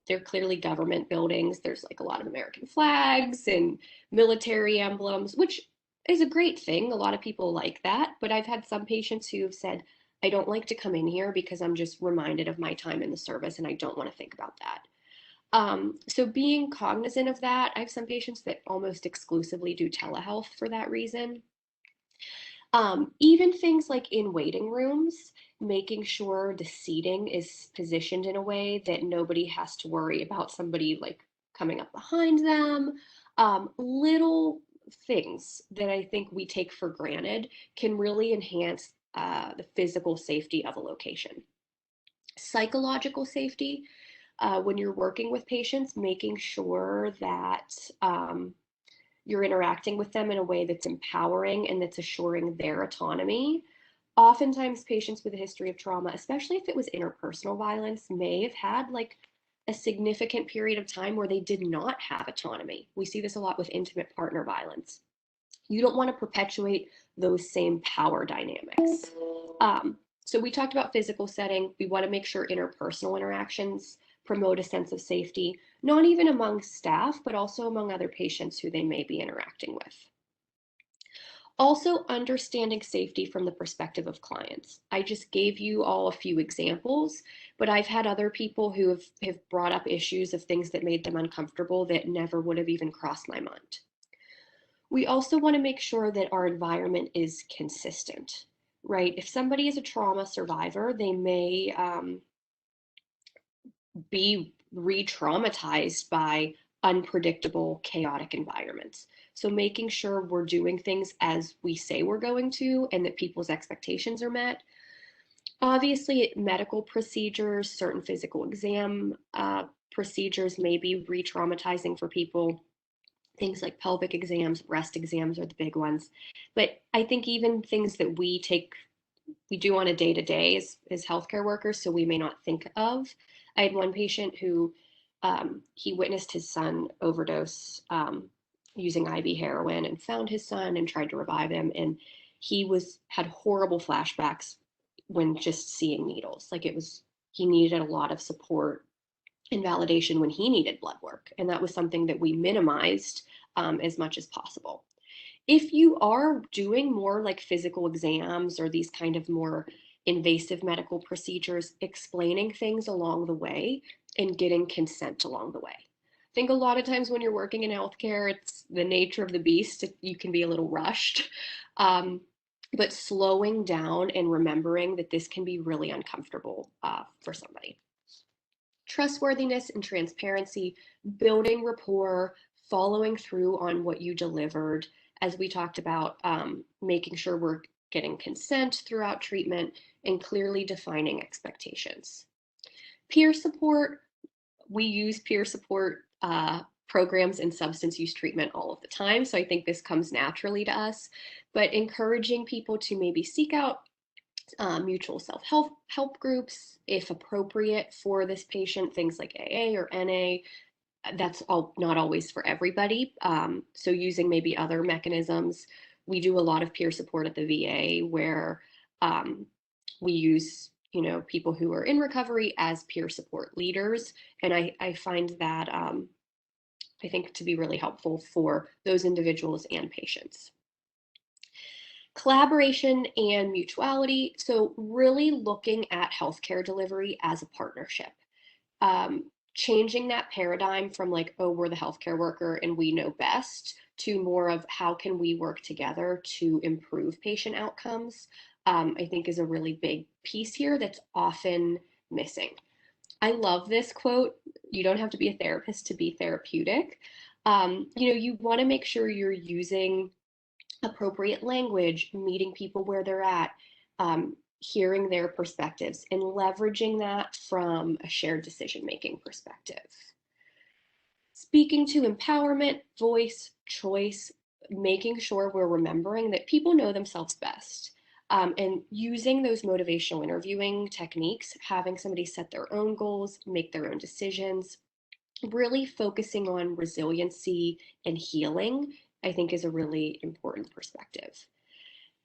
they're clearly government buildings. There's like a lot of American flags and military emblems, which is a great thing. A lot of people like that. But I've had some patients who have said, I don't like to come in here because I'm just reminded of my time in the service and I don't want to think about that. So being cognizant of that, I have some patients that almost exclusively do telehealth for that reason. Even things like in waiting rooms, making sure the seating is positioned in a way that nobody has to worry about somebody like coming up behind them. Little things that I think we take for granted can really enhance the physical safety of a location. Psychological safety, when you're working with patients, making sure that you're interacting with them in a way that's empowering and that's assuring their autonomy. Oftentimes, patients with a history of trauma, especially if it was interpersonal violence, may have had like a significant period of time where they did not have autonomy. We see this a lot with intimate partner violence. You don't want to perpetuate those same power dynamics. So we talked about physical setting. We want to make sure interpersonal interactions promote a sense of safety, not even among staff, but also among other patients who they may be interacting with. Also, understanding safety from the perspective of clients. I just gave you all a few examples, but I've had other people who have brought up issues of things that made them uncomfortable that never would have even crossed my mind. We also want to make sure that our environment is consistent, right? If somebody is a trauma survivor, they may be re-traumatized by unpredictable, chaotic environments. So making sure we're doing things as we say we're going to and that people's expectations are met. Obviously, medical procedures, certain physical exam procedures may be re-traumatizing for people. Things like pelvic exams, breast exams are the big ones. But I think even things that we do on a day-to-day as healthcare workers, so we may not think of. I had one patient who he witnessed his son overdose using IV heroin and found his son and tried to revive him. And he had horrible flashbacks when just seeing needles. Like he needed a lot of support and validation when he needed blood work. And that was something that we minimized as much as possible. If you are doing more like physical exams or these kind of more invasive medical procedures, explaining things along the way and getting consent along the way. I think a lot of times when you're working in healthcare, it's the nature of the beast. You can be a little rushed, but slowing down and remembering that this can be really uncomfortable for somebody. Trustworthiness and transparency, building rapport, following through on what you delivered, as we talked about, making sure we're getting consent throughout treatment and clearly defining expectations. Peer support, we use peer support programs in substance use treatment all of the time, so I think this comes naturally to us, but encouraging people to maybe seek out mutual self-help groups, if appropriate for this patient, things like AA or NA. That's not always for everybody. So using maybe other mechanisms. We do a lot of peer support at the VA where we use people who are in recovery as peer support leaders. And I find that I think to be really helpful for those individuals and patients. Collaboration and mutuality. So really looking at healthcare delivery as a partnership. Changing that paradigm from like, oh, we're the healthcare worker and we know best, to more of how can we work together to improve patient outcomes, I think is a really big piece here that's often missing. I love this quote. You don't have to be a therapist to be therapeutic. You want to make sure you're using appropriate language, meeting people where they're at, hearing their perspectives, and leveraging that from a shared decision-making perspective. Speaking to empowerment, voice, choice, making sure we're remembering that people know themselves best. And using those motivational interviewing techniques, having somebody set their own goals, make their own decisions, really focusing on resiliency and healing, I think is a really important perspective.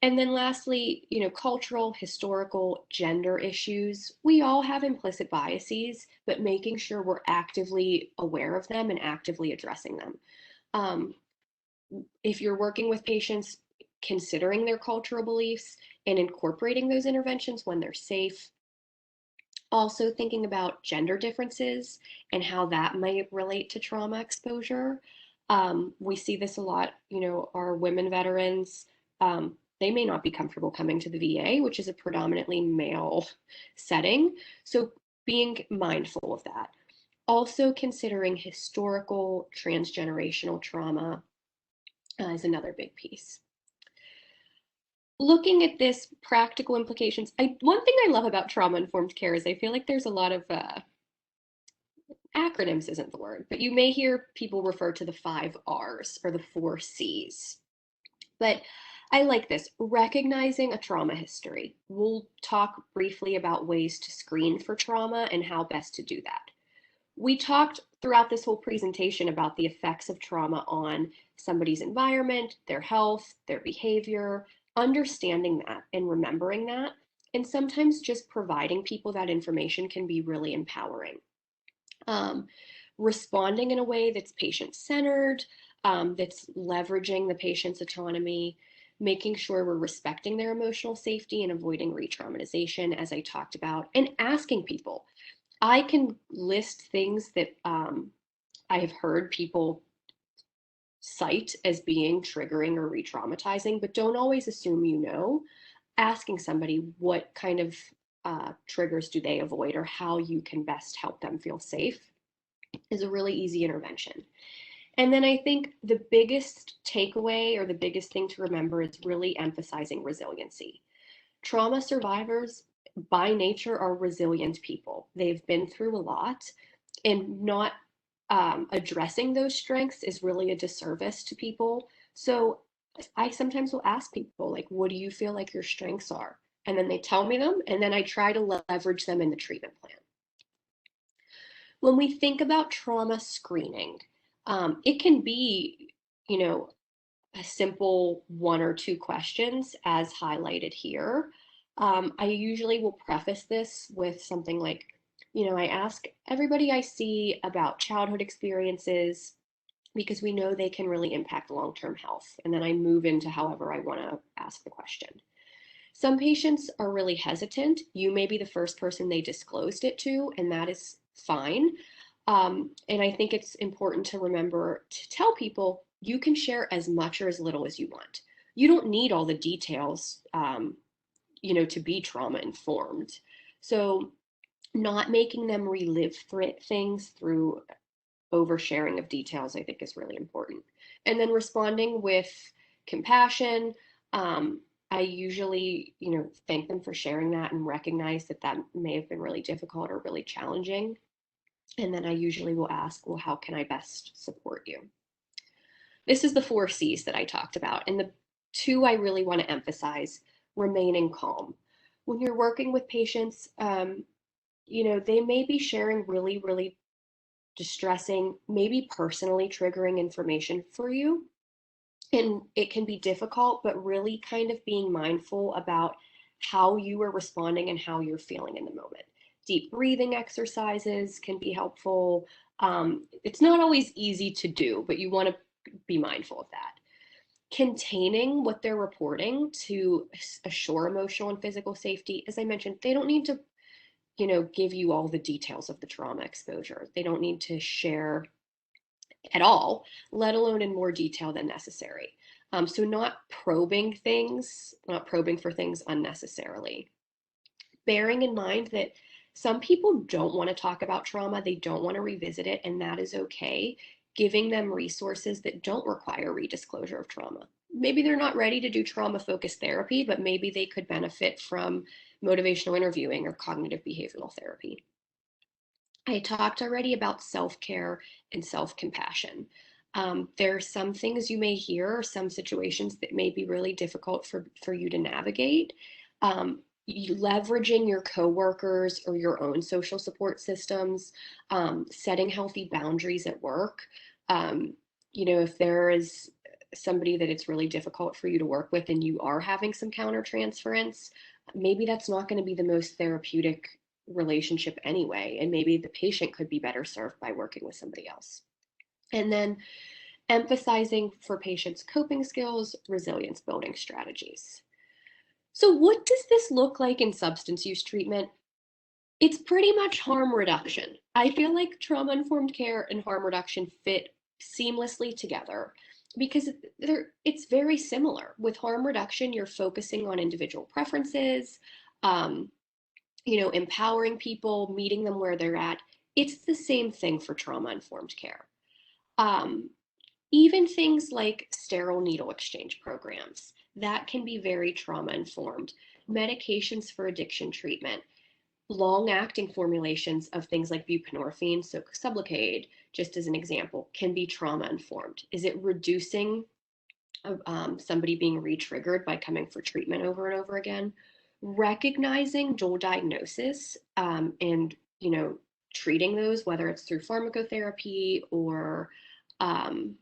And then lastly, cultural, historical, gender issues. We all have implicit biases, but making sure we're actively aware of them and actively addressing them. If you're working with patients, considering their cultural beliefs, and incorporating those interventions when they're safe. Also thinking about gender differences and how that might relate to trauma exposure. We see this a lot, our women veterans, they may not be comfortable coming to the VA, which is a predominantly male setting. So being mindful of that. Also considering historical transgenerational trauma is another big piece. Looking at this practical implications, one thing I love about trauma-informed care is I feel like there's a lot of acronyms isn't the word, but you may hear people refer to the 5 R's or the 4 C's. But I like this, recognizing a trauma history. We'll talk briefly about ways to screen for trauma and how best to do that. We talked throughout this whole presentation about the effects of trauma on somebody's environment, their health, their behavior, understanding that and remembering that. And sometimes just providing people that information can be really empowering. Responding in a way that's patient-centered, that's leveraging the patient's autonomy, making sure we're respecting their emotional safety and avoiding re-traumatization, as I talked about, and asking people. I can list things that I have heard people cite as being triggering or re-traumatizing, but don't always assume asking somebody what kind of triggers do they avoid or how you can best help them feel safe is a really easy intervention. And then I think the biggest takeaway or the biggest thing to remember is really emphasizing resiliency. Trauma survivors by nature are resilient people. They've been through a lot, and not addressing those strengths is really a disservice to people. So I sometimes will ask people, like, what do you feel like your strengths are? And then they tell me them, and then I try to leverage them in the treatment plan. When we think about trauma screening, it can be, a simple 1 or 2 questions as highlighted here. I usually will preface this with something like, I ask everybody I see about childhood experiences because we know they can really impact long-term health. And then I move into however I want to ask the question. Some patients are really hesitant. You may be the first person they disclosed it to, and that is fine. And I think it's important to remember to tell people you can share as much or as little as you want. You don't need all the details, to be trauma informed. So not making them relive things through oversharing of details, I think, is really important. And then responding with compassion. I usually, thank them for sharing that and recognize that that may have been really difficult or really challenging. And then I usually will ask, well, how can I best support you? This is the 4 C's that I talked about. And the 2 I really want to emphasize: remaining calm. When you're working with patients, they may be sharing really, really distressing, maybe personally triggering information for you. And it can be difficult, but really kind of being mindful about how you are responding and how you're feeling in the moment. Deep breathing exercises can be helpful. It's not always easy to do, but you want to be mindful of that. Containing what they're reporting to assure emotional and physical safety. As I mentioned, they don't need to, give you all the details of the trauma exposure. They don't need to share at all, let alone in more detail than necessary. So not probing for things unnecessarily. Bearing in mind that some people don't want to talk about trauma, they don't want to revisit it, and that is okay. Giving them resources that don't require redisclosure of trauma. Maybe they're not ready to do trauma-focused therapy, but maybe they could benefit from motivational interviewing or cognitive behavioral therapy. I talked already about self-care and self-compassion. There are some things you may hear, or some situations that may be really difficult for you to navigate. Leveraging your coworkers or your own social support systems, setting healthy boundaries at work. If there is somebody that it's really difficult for you to work with and you are having some countertransference, maybe that's not going to be the most therapeutic relationship anyway, and maybe the patient could be better served by working with somebody else. And then emphasizing for patients coping skills, resilience building strategies. So what does this look like in substance use treatment? It's pretty much harm reduction. I feel like trauma-informed care and harm reduction fit seamlessly together because it's very similar. With harm reduction, you're focusing on individual preferences, um, empowering people, meeting them where they're at. It's the same thing for trauma-informed care. Um, Even things like sterile needle exchange programs, that can be very trauma-informed. Medications for addiction treatment, long-acting formulations of things like buprenorphine, so Sublocade, just as an example, can be trauma-informed. Is it reducing somebody being re-triggered by coming for treatment over and over again? Recognizing dual diagnosis and treating those, whether it's through pharmacotherapy or um,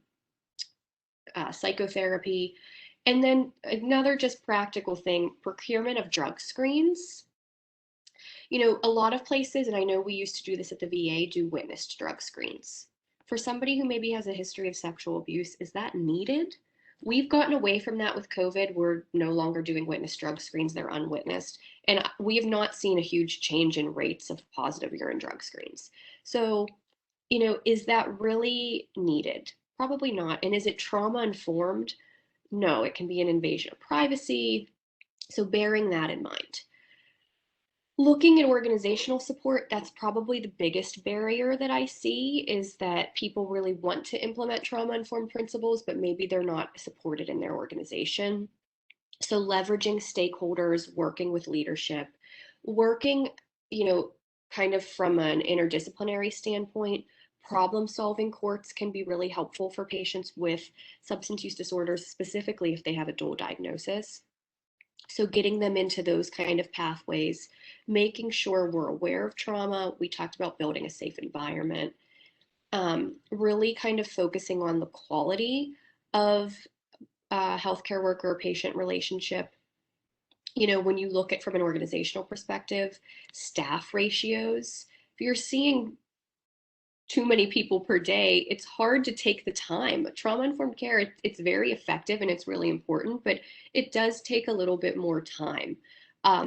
psychotherapy. And then another just practical thing, procurement of drug screens. A lot of places, and I know we used to do this at the VA, do witnessed drug screens. For somebody who maybe has a history of sexual abuse, is that needed? We've gotten away from that with COVID. We're no longer doing witnessed drug screens, they're unwitnessed. And we have not seen a huge change in rates of positive urine drug screens. So, is that really needed? Probably not. And is it trauma informed? No, it can be an invasion of privacy. So, bearing that in mind. Looking at organizational support, that's probably the biggest barrier that I see, is that people really want to implement trauma-informed principles, but maybe they're not supported in their organization. So leveraging stakeholders, working with leadership, working, kind of from an interdisciplinary standpoint, problem-solving courts can be really helpful for patients with substance use disorders, specifically if they have a dual diagnosis. So getting them into those kind of pathways, making sure we're aware of trauma. We talked about building a safe environment, really kind of focusing on the quality of healthcare worker-patient relationship. When you look at from an organizational perspective, staff ratios, if you're seeing too many people per day, it's hard to take the time. Trauma-informed care, it's very effective and it's really important, but it does take a little bit more time.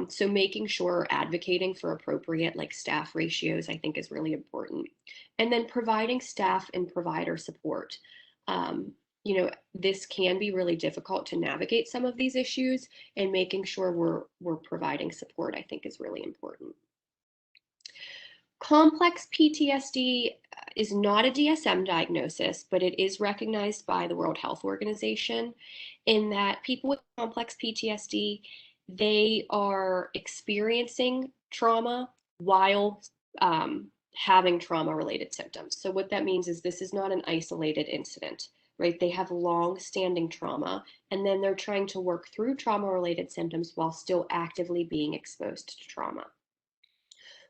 So making sure advocating for appropriate staff ratios, I think, is really important. And then providing staff and provider support. This can be really difficult to navigate some of these issues, and making sure we're providing support, I think, is really important. Complex PTSD is not a DSM diagnosis, but it is recognized by the World Health Organization in that people with complex PTSD, they are experiencing trauma while having trauma-related symptoms. So what that means is this is not an isolated incident, right? They have long-standing trauma, and then they're trying to work through trauma-related symptoms while still actively being exposed to trauma.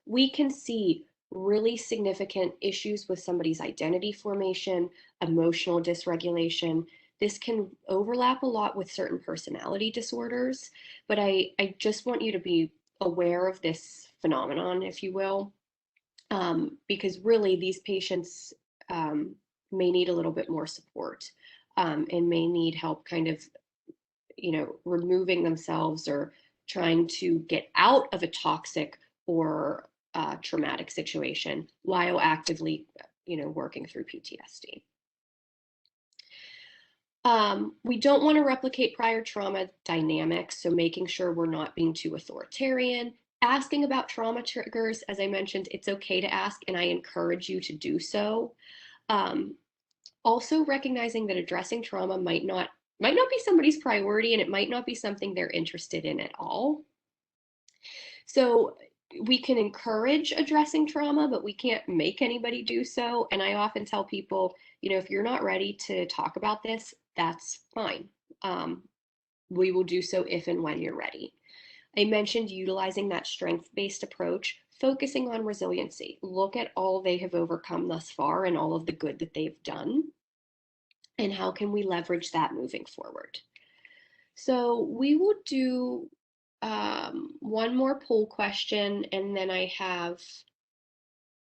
We can see really significant issues with somebody's identity formation, emotional dysregulation. This can overlap a lot with certain personality disorders, but I just want you to be aware of this phenomenon, if you will, because really these patients may need a little bit more support and may need help kind of, removing themselves or trying to get out of a toxic or traumatic situation while actively, working through PTSD. We don't want to replicate prior trauma dynamics, so making sure we're not being too authoritarian. Asking about trauma triggers, as I mentioned, it's okay to ask, and I encourage you to do so. Also recognizing that addressing trauma might not be somebody's priority, and it might not be something they're interested in at all. So we can encourage addressing trauma, but we can't make anybody do so. And I often tell people, if you're not ready to talk about this, that's fine. We will do so if and when you're ready. I mentioned utilizing that strength-based approach, focusing on resiliency. Look at all they have overcome thus far and all of the good that they've done. And how can we leverage that moving forward? So we will do one more poll question, and then I have,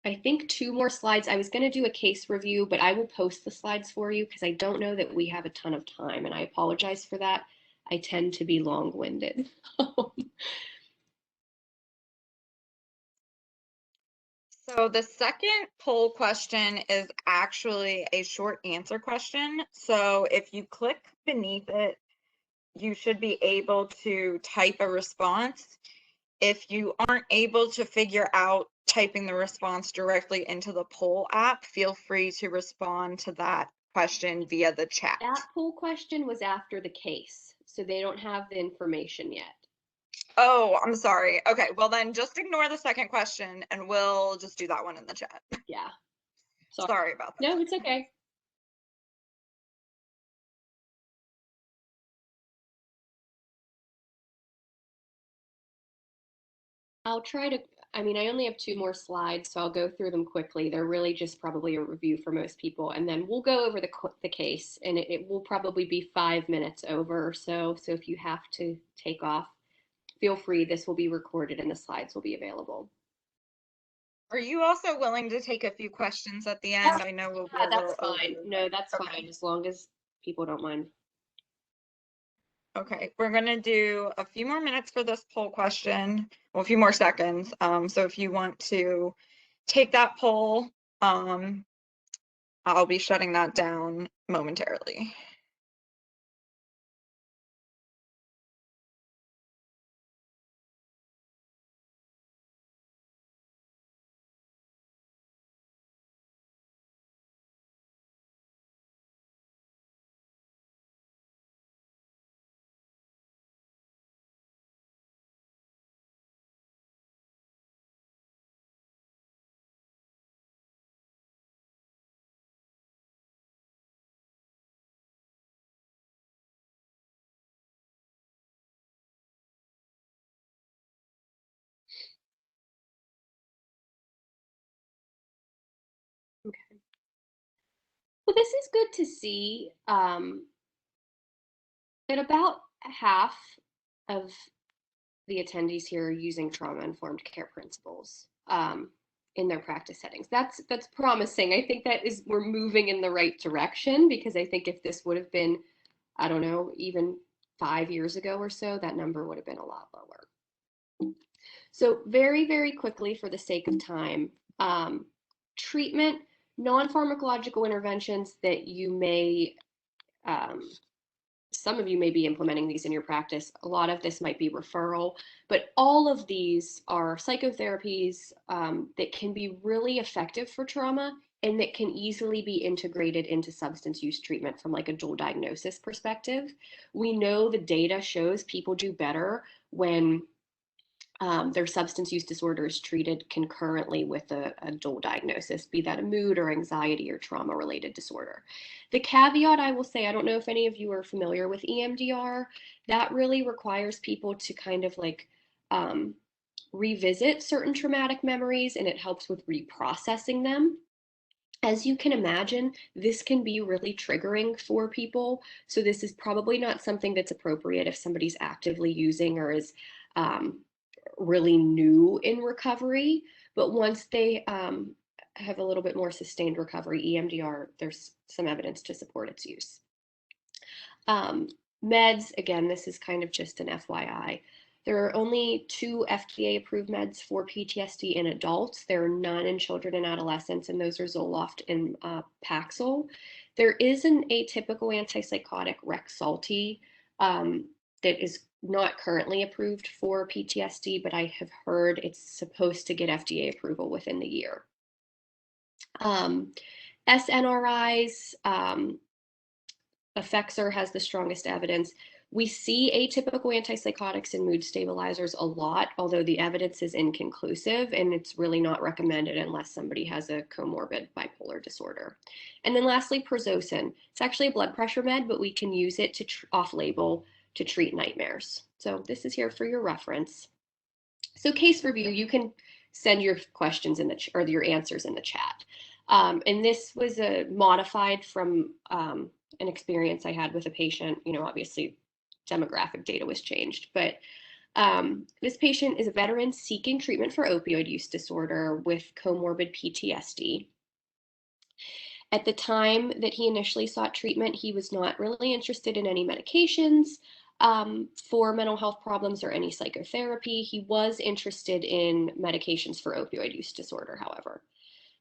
I think, 2 more slides. I was going to do a case review, but I will post the slides for you because I don't know that we have a ton of time, and I apologize for that. I tend to be long-winded. So the second poll question is actually a short answer question. So if you click beneath it, you should be able to type a response. If you aren't able to figure out typing the response directly into the poll app, feel free to respond to that question via the chat. That poll question was after the case, so they don't have the information yet. Oh, I'm sorry. Okay, well then just ignore the second question and we'll just do that one in the chat. Yeah. Sorry about that. No, it's okay. I'll try to, I mean, I only have 2 more slides, so I'll go through them quickly. They're really just probably a review for most people, and then we'll go over the case, and it will probably be 5 minutes over or so. So if you have to take off, feel free. This will be recorded and the slides will be available. Are you also willing to take a few questions at the end? I know we'll be a that's little fine. over. No, that's Okay. fine, as long as people don't mind. Okay, we're gonna do a few more minutes for this poll question, well, a few more seconds. So if you want to take that poll, I'll be shutting that down momentarily. Okay. Well, this is good to see that about half of the attendees here are using trauma-informed care principles in their practice settings. That's promising. I think that is, we're moving in the right direction, because I think if this would have been, I don't know, even 5 years ago or so, that number would have been a lot lower. So very, very quickly, for the sake of time, treatment, non-pharmacological interventions that you may, some of you may be implementing these in your practice. A lot of this might be referral, but all of these are psychotherapies that can be really effective for trauma and that can easily be integrated into substance use treatment from like a dual diagnosis perspective. We know the data shows people do better when their substance use disorder is treated concurrently with a dual diagnosis, be that a mood or anxiety or trauma related disorder. The caveat I will say, I don't know if any of you are familiar with EMDR, that really requires people to kind of like revisit certain traumatic memories, and it helps with reprocessing them. As you can imagine, this can be really triggering for people. So this is probably not something that's appropriate if somebody's actively using or is really new in recovery. But once they have a little bit more sustained recovery, EMDR, there's some evidence to support its use. Meds, again, this is kind of just an FYI. There are only 2 FDA-approved meds for PTSD in adults. There are none in children and adolescents, and those are Zoloft and Paxil. There is an atypical antipsychotic, Rexulti, that is not currently approved for PTSD, but I have heard it's supposed to get FDA approval within the year. SNRIs, Effexor has the strongest evidence. We see atypical antipsychotics and mood stabilizers a lot, although the evidence is inconclusive, and it's really not recommended unless somebody has a comorbid bipolar disorder. And then lastly, prazosin. It's actually a blood pressure med, but we can use it to off-label to treat nightmares. So this is here for your reference. So case review, you can send your questions in the or your answers in the chat. And this was modified from an experience I had with a patient. You know, obviously demographic data was changed, but this patient is a veteran seeking treatment for opioid use disorder with comorbid PTSD. At the time that he initially sought treatment, he was not really interested in any medications. for mental health problems or any psychotherapy. He was interested in medications for opioid use disorder, however.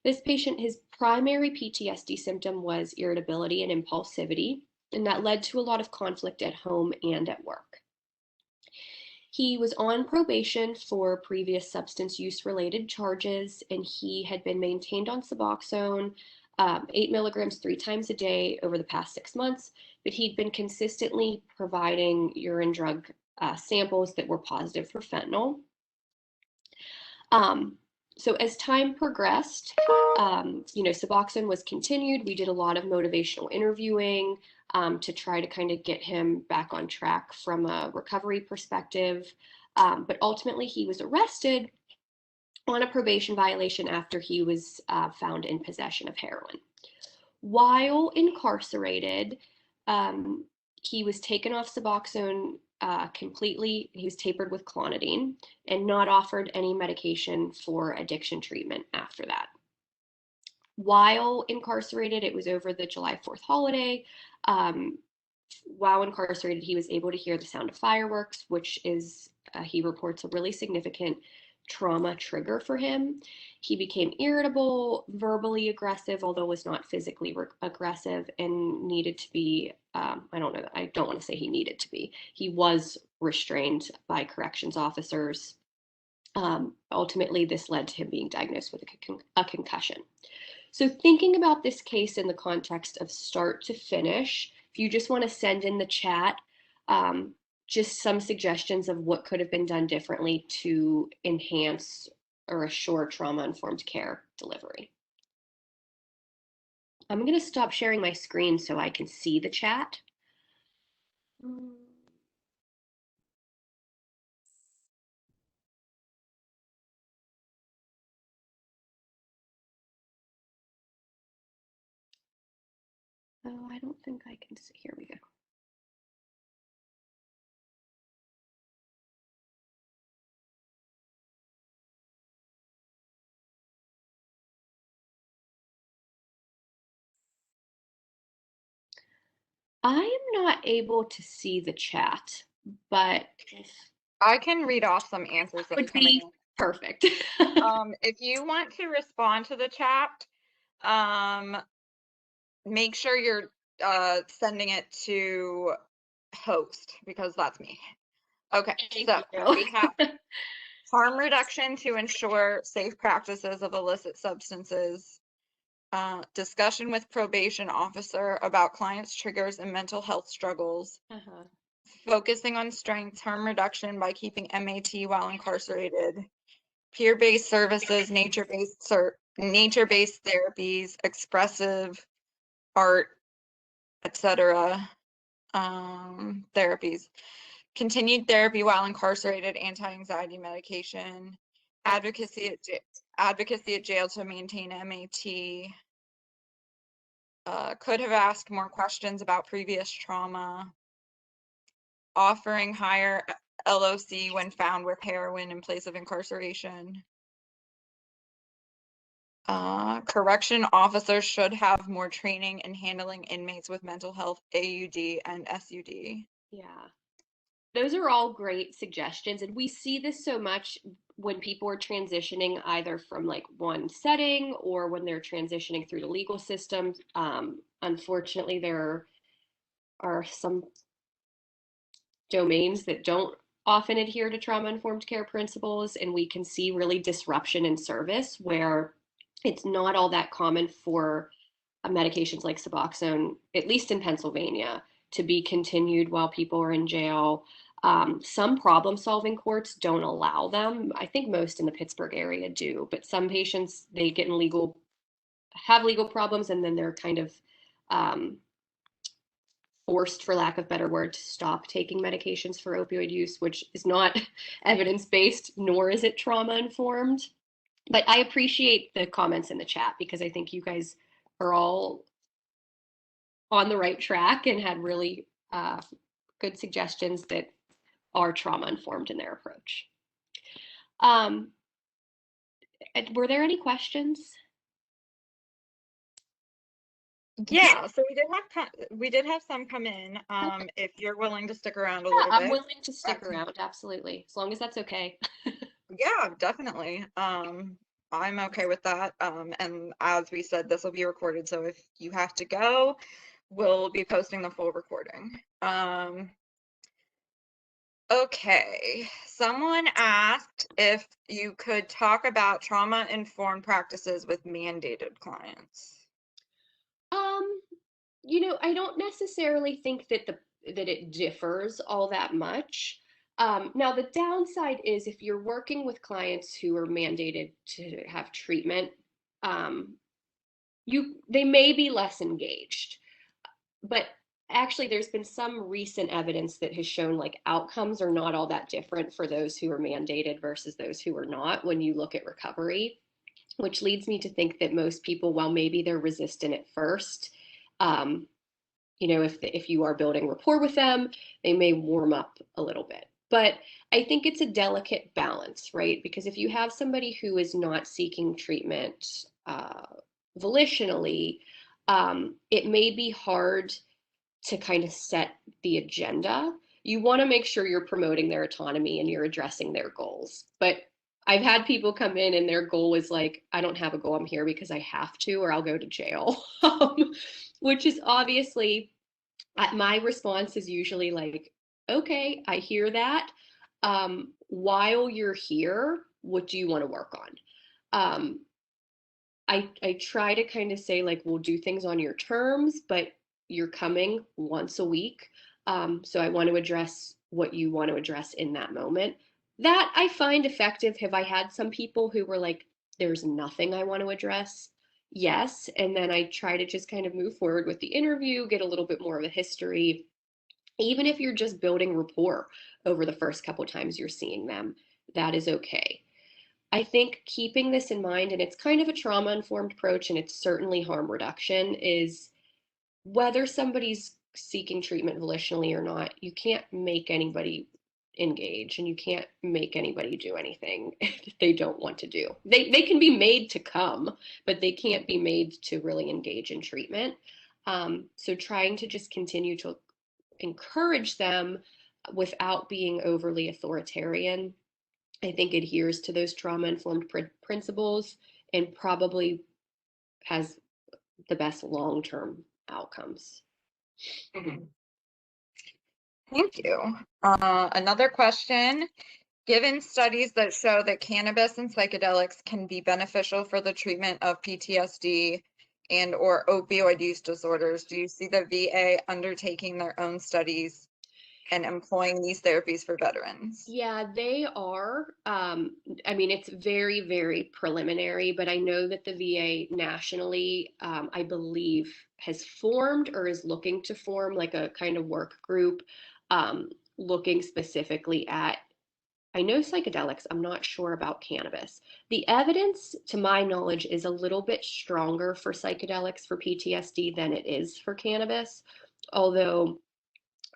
This patient, his primary PTSD symptom was irritability and impulsivity, and that led to a lot of conflict at home and at work. He was on probation for previous substance use related charges, and he had been maintained on Suboxone, 8 milligrams 3 times a day over the past 6 months, but he'd been consistently providing urine drug samples that were positive for fentanyl. So as time progressed, Suboxone was continued. We did a lot of motivational interviewing to try to kind of get him back on track from a recovery perspective. But ultimately, he was arrested on a probation violation after he was found in possession of heroin. While incarcerated, he was taken off Suboxone completely. He was tapered with clonidine and not offered any medication for addiction treatment after that. While incarcerated, it was over the July 4th holiday. While incarcerated, he was able to hear the sound of fireworks, which is, he reports, a really significant trauma trigger for him. He became irritable, verbally aggressive, although was not physically aggressive, and needed to be, I don't want to say he needed to be. He was restrained by corrections officers. Ultimately, this led to him being diagnosed with a concussion. So thinking about this case in the context of start to finish, if you just want to send in the chat, just some suggestions of what could have been done differently to enhance or assure trauma-informed care delivery. I'm going to stop sharing my screen so I can see the chat. Oh, I don't think I can see. Here we go. I am not able to see the chat, but I can read off some answers that would be perfect. If you want to respond to the chat, make sure you're sending it to host, because that's me. Okay, so we have harm reduction to ensure safe practices of illicit substances, discussion with probation officer about clients' triggers and mental health struggles, focusing on strengths, harm reduction by keeping MAT while incarcerated, peer-based services, nature-based therapies, expressive art, etc. Therapies, continued therapy while incarcerated, anti-anxiety medication, advocacy at jail to maintain MAT. Could have asked more questions about previous trauma, offering higher LOC when found with heroin in place of incarceration. Correction officers should have more training in handling inmates with mental health, AUD, and SUD. Yeah. Those are all great suggestions. And we see this so much when people are transitioning either from like one setting or when they're transitioning through the legal system. Unfortunately, there are some domains that don't often adhere to trauma-informed care principles, and we can see really disruption in service where it's not all that common for medications like Suboxone, at least in Pennsylvania, to be continued while people are in jail. Some problem-solving courts don't allow them. I think most in the Pittsburgh area do, but some patients, they get in have legal problems, and then they're kind of forced, for lack of better word, to stop taking medications for opioid use, which is not evidence-based, nor is it trauma-informed. But I appreciate the comments in the chat because I think you guys are all on the right track and had really good suggestions that are trauma-informed in their approach. Were there any questions? Yeah, so we did have some come in, if you're willing to stick around a Yeah, little I'm bit. willing to stick around, absolutely, as long as that's okay. Yeah, definitely. I'm okay with that. And as we said, this will be recorded, so if you have to go, we'll be posting the full recording. Okay. Someone asked if you could talk about trauma-informed practices with mandated clients. Um, I don't necessarily think that it differs all that much. Now, the downside is if you're working with clients who are mandated to have treatment, um, they may be less engaged. But actually, there's been some recent evidence that has shown like outcomes are not all that different for those who are mandated versus those who are not when you look at recovery, which leads me to think that most people, while maybe they're resistant at first, um, if you are building rapport with them, they may warm up a little bit. But I think it's a delicate balance, right? Because if you have somebody who is not seeking treatment volitionally, it may be hard to kind of set the agenda. You want to make sure you're promoting their autonomy and you're addressing their goals. But I've had people come in and their goal is like, I don't have a goal, I'm here because I have to, or I'll go to jail. Which is obviously, my response is usually like, okay, I hear that. While you're here, what do you want to work on? Um, I try to kind of say like we'll do things on your terms, but you're coming once a week. So I want to address what you want to address in that moment. That I find effective. Have I had some people who were like, there's nothing I want to address? Yes. And then I try to just kind of move forward with the interview, get a little bit more of a history, even if you're just building rapport over the first couple times you're seeing them, that is okay. I think keeping this in mind, and it's kind of a trauma informed approach, and it's certainly harm reduction, is whether somebody's seeking treatment volitionally or not, you can't make anybody engage and you can't make anybody do anything that they don't want to do. They can be made to come, but they can't be made to really engage in treatment. So trying to just continue to encourage them without being overly authoritarian, I think adheres to those trauma informed principles and probably has the best long term outcomes. Mhm. Thank you. Another question. Given studies that show that cannabis and psychedelics can be beneficial for the treatment of PTSD and or opioid use disorders, do you see the VA undertaking their own studies and employing these therapies for veterans? Yeah, they are. I mean, it's very, very preliminary, but I know that the VA nationally, I believe, has formed or is looking to form like a kind of work group looking specifically at, I know psychedelics, I'm not sure about cannabis. The evidence, to my knowledge, is a little bit stronger for psychedelics for PTSD than it is for cannabis, although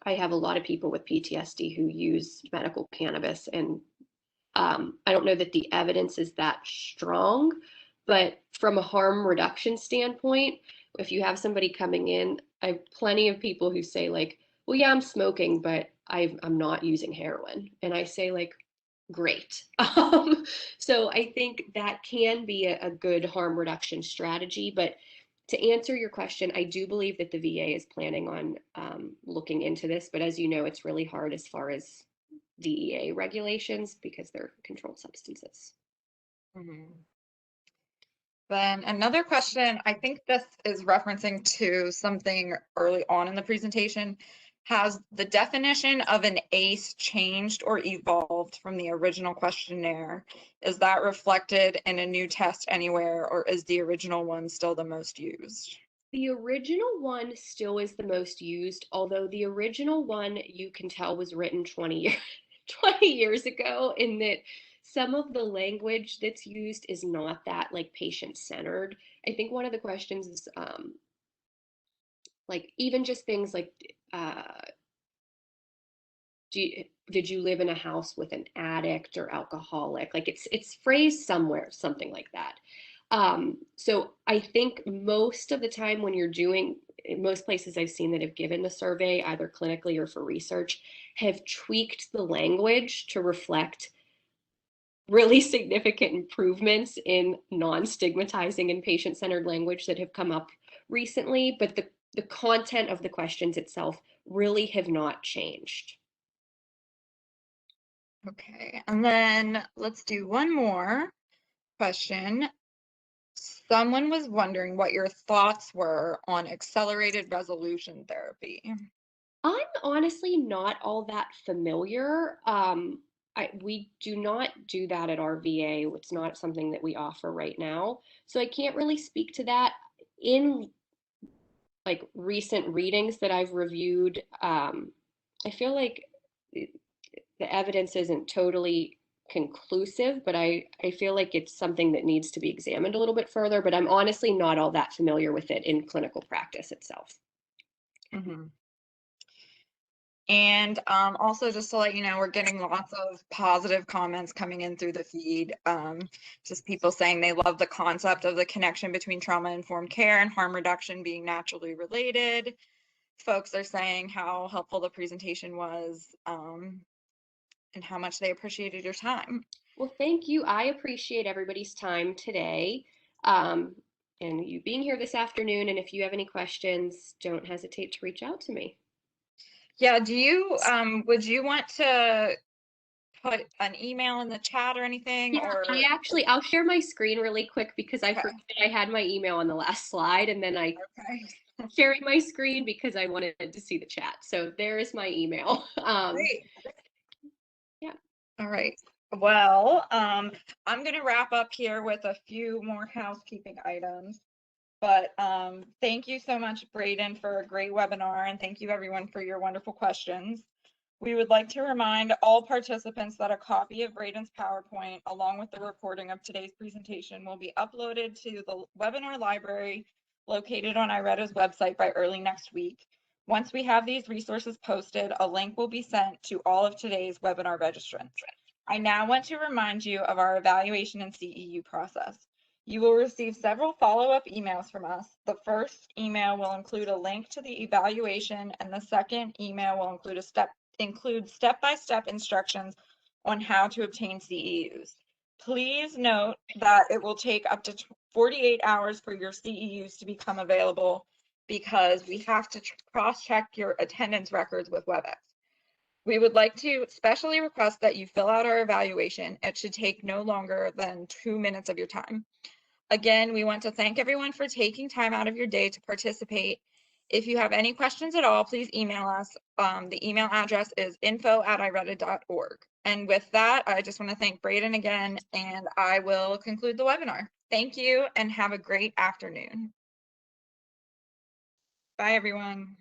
I have a lot of people with PTSD who use medical cannabis, and I don't know that the evidence is that strong. But from a harm reduction standpoint, if you have somebody coming in, I have plenty of people who say like, "Well, yeah, I'm smoking, but I'm not using heroin," and I say like, "Great." So I think that can be a good harm reduction strategy, but to answer your question, I do believe that the VA is planning on looking into this, but as you know, it's really hard as far as DEA regulations because they're controlled substances. Mhm. Then another question, I think this is referencing to something early on in the presentation. Has the definition of an ACE changed or evolved from the original questionnaire? Is that reflected in a new test anywhere, or is the original one still the most used? The original one still is the most used, although the original one you can tell was written 20 years ago, in that some of the language that's used is not that like patient centered. I think one of the questions is like even just things like uh, did you live in a house with an addict or alcoholic? Like it's phrased somewhere, something like that. So I think most of the time when you're doing, most places I've seen that have given the survey, either clinically or for research, have tweaked the language to reflect really significant improvements in non-stigmatizing and patient-centered language that have come up recently, but the content of the questions itself really have not changed. Okay, and then let's do one more question. Someone was wondering what your thoughts were on accelerated resolution therapy. I'm honestly not all that familiar. We do not do that at our VA. It's not something that we offer right now. So I can't really speak to that. In like recent readings that I've reviewed, I feel like the evidence isn't totally conclusive, but I feel like it's something that needs to be examined a little bit further. But I'm honestly not all that familiar with it in clinical practice itself. Mm-hmm. And also, just to let you know, we're getting lots of positive comments coming in through the feed. Just people saying they love the concept of the connection between trauma-informed care and harm reduction being naturally related. Folks are saying how helpful the presentation was, and how much they appreciated your time. Well, thank you. I appreciate everybody's time today, and you being here this afternoon. And if you have any questions, don't hesitate to reach out to me. Yeah, do you would you want to put an email in the chat or anything? Yeah, Or I'll share my screen really quick because I okay. forgot I had my email on the last slide, and then I Okay. sharing my screen because I wanted to see the chat. So there is my email. Great. Yeah. All right. Well, I'm going to wrap up here with a few more housekeeping items. But thank you so much, Brayden, for a great webinar, and thank you everyone for your wonderful questions. We would like to remind all participants that a copy of Brayden's PowerPoint, along with the recording of today's presentation, will be uploaded to the webinar library located on iReda's website by early next week. Once we have these resources posted, a link will be sent to all of today's webinar registrants. I now want to remind you of our evaluation and CEU process. You will receive several follow-up emails from us. The first email will include a link to the evaluation, and the second email will include step-by-step instructions on how to obtain CEUs. Please note that it will take up to 48 hours for your CEUs to become available because we have to cross-check your attendance records with WebEx. We would like to specially request that you fill out our evaluation. It should take no longer than 2 minutes of your time. Again, we want to thank everyone for taking time out of your day to participate. If you have any questions at all, please email us. The email address is info@ireda.org. And with that, I just want to thank Brayden again, and I will conclude the webinar. Thank you and have a great afternoon. Bye, everyone.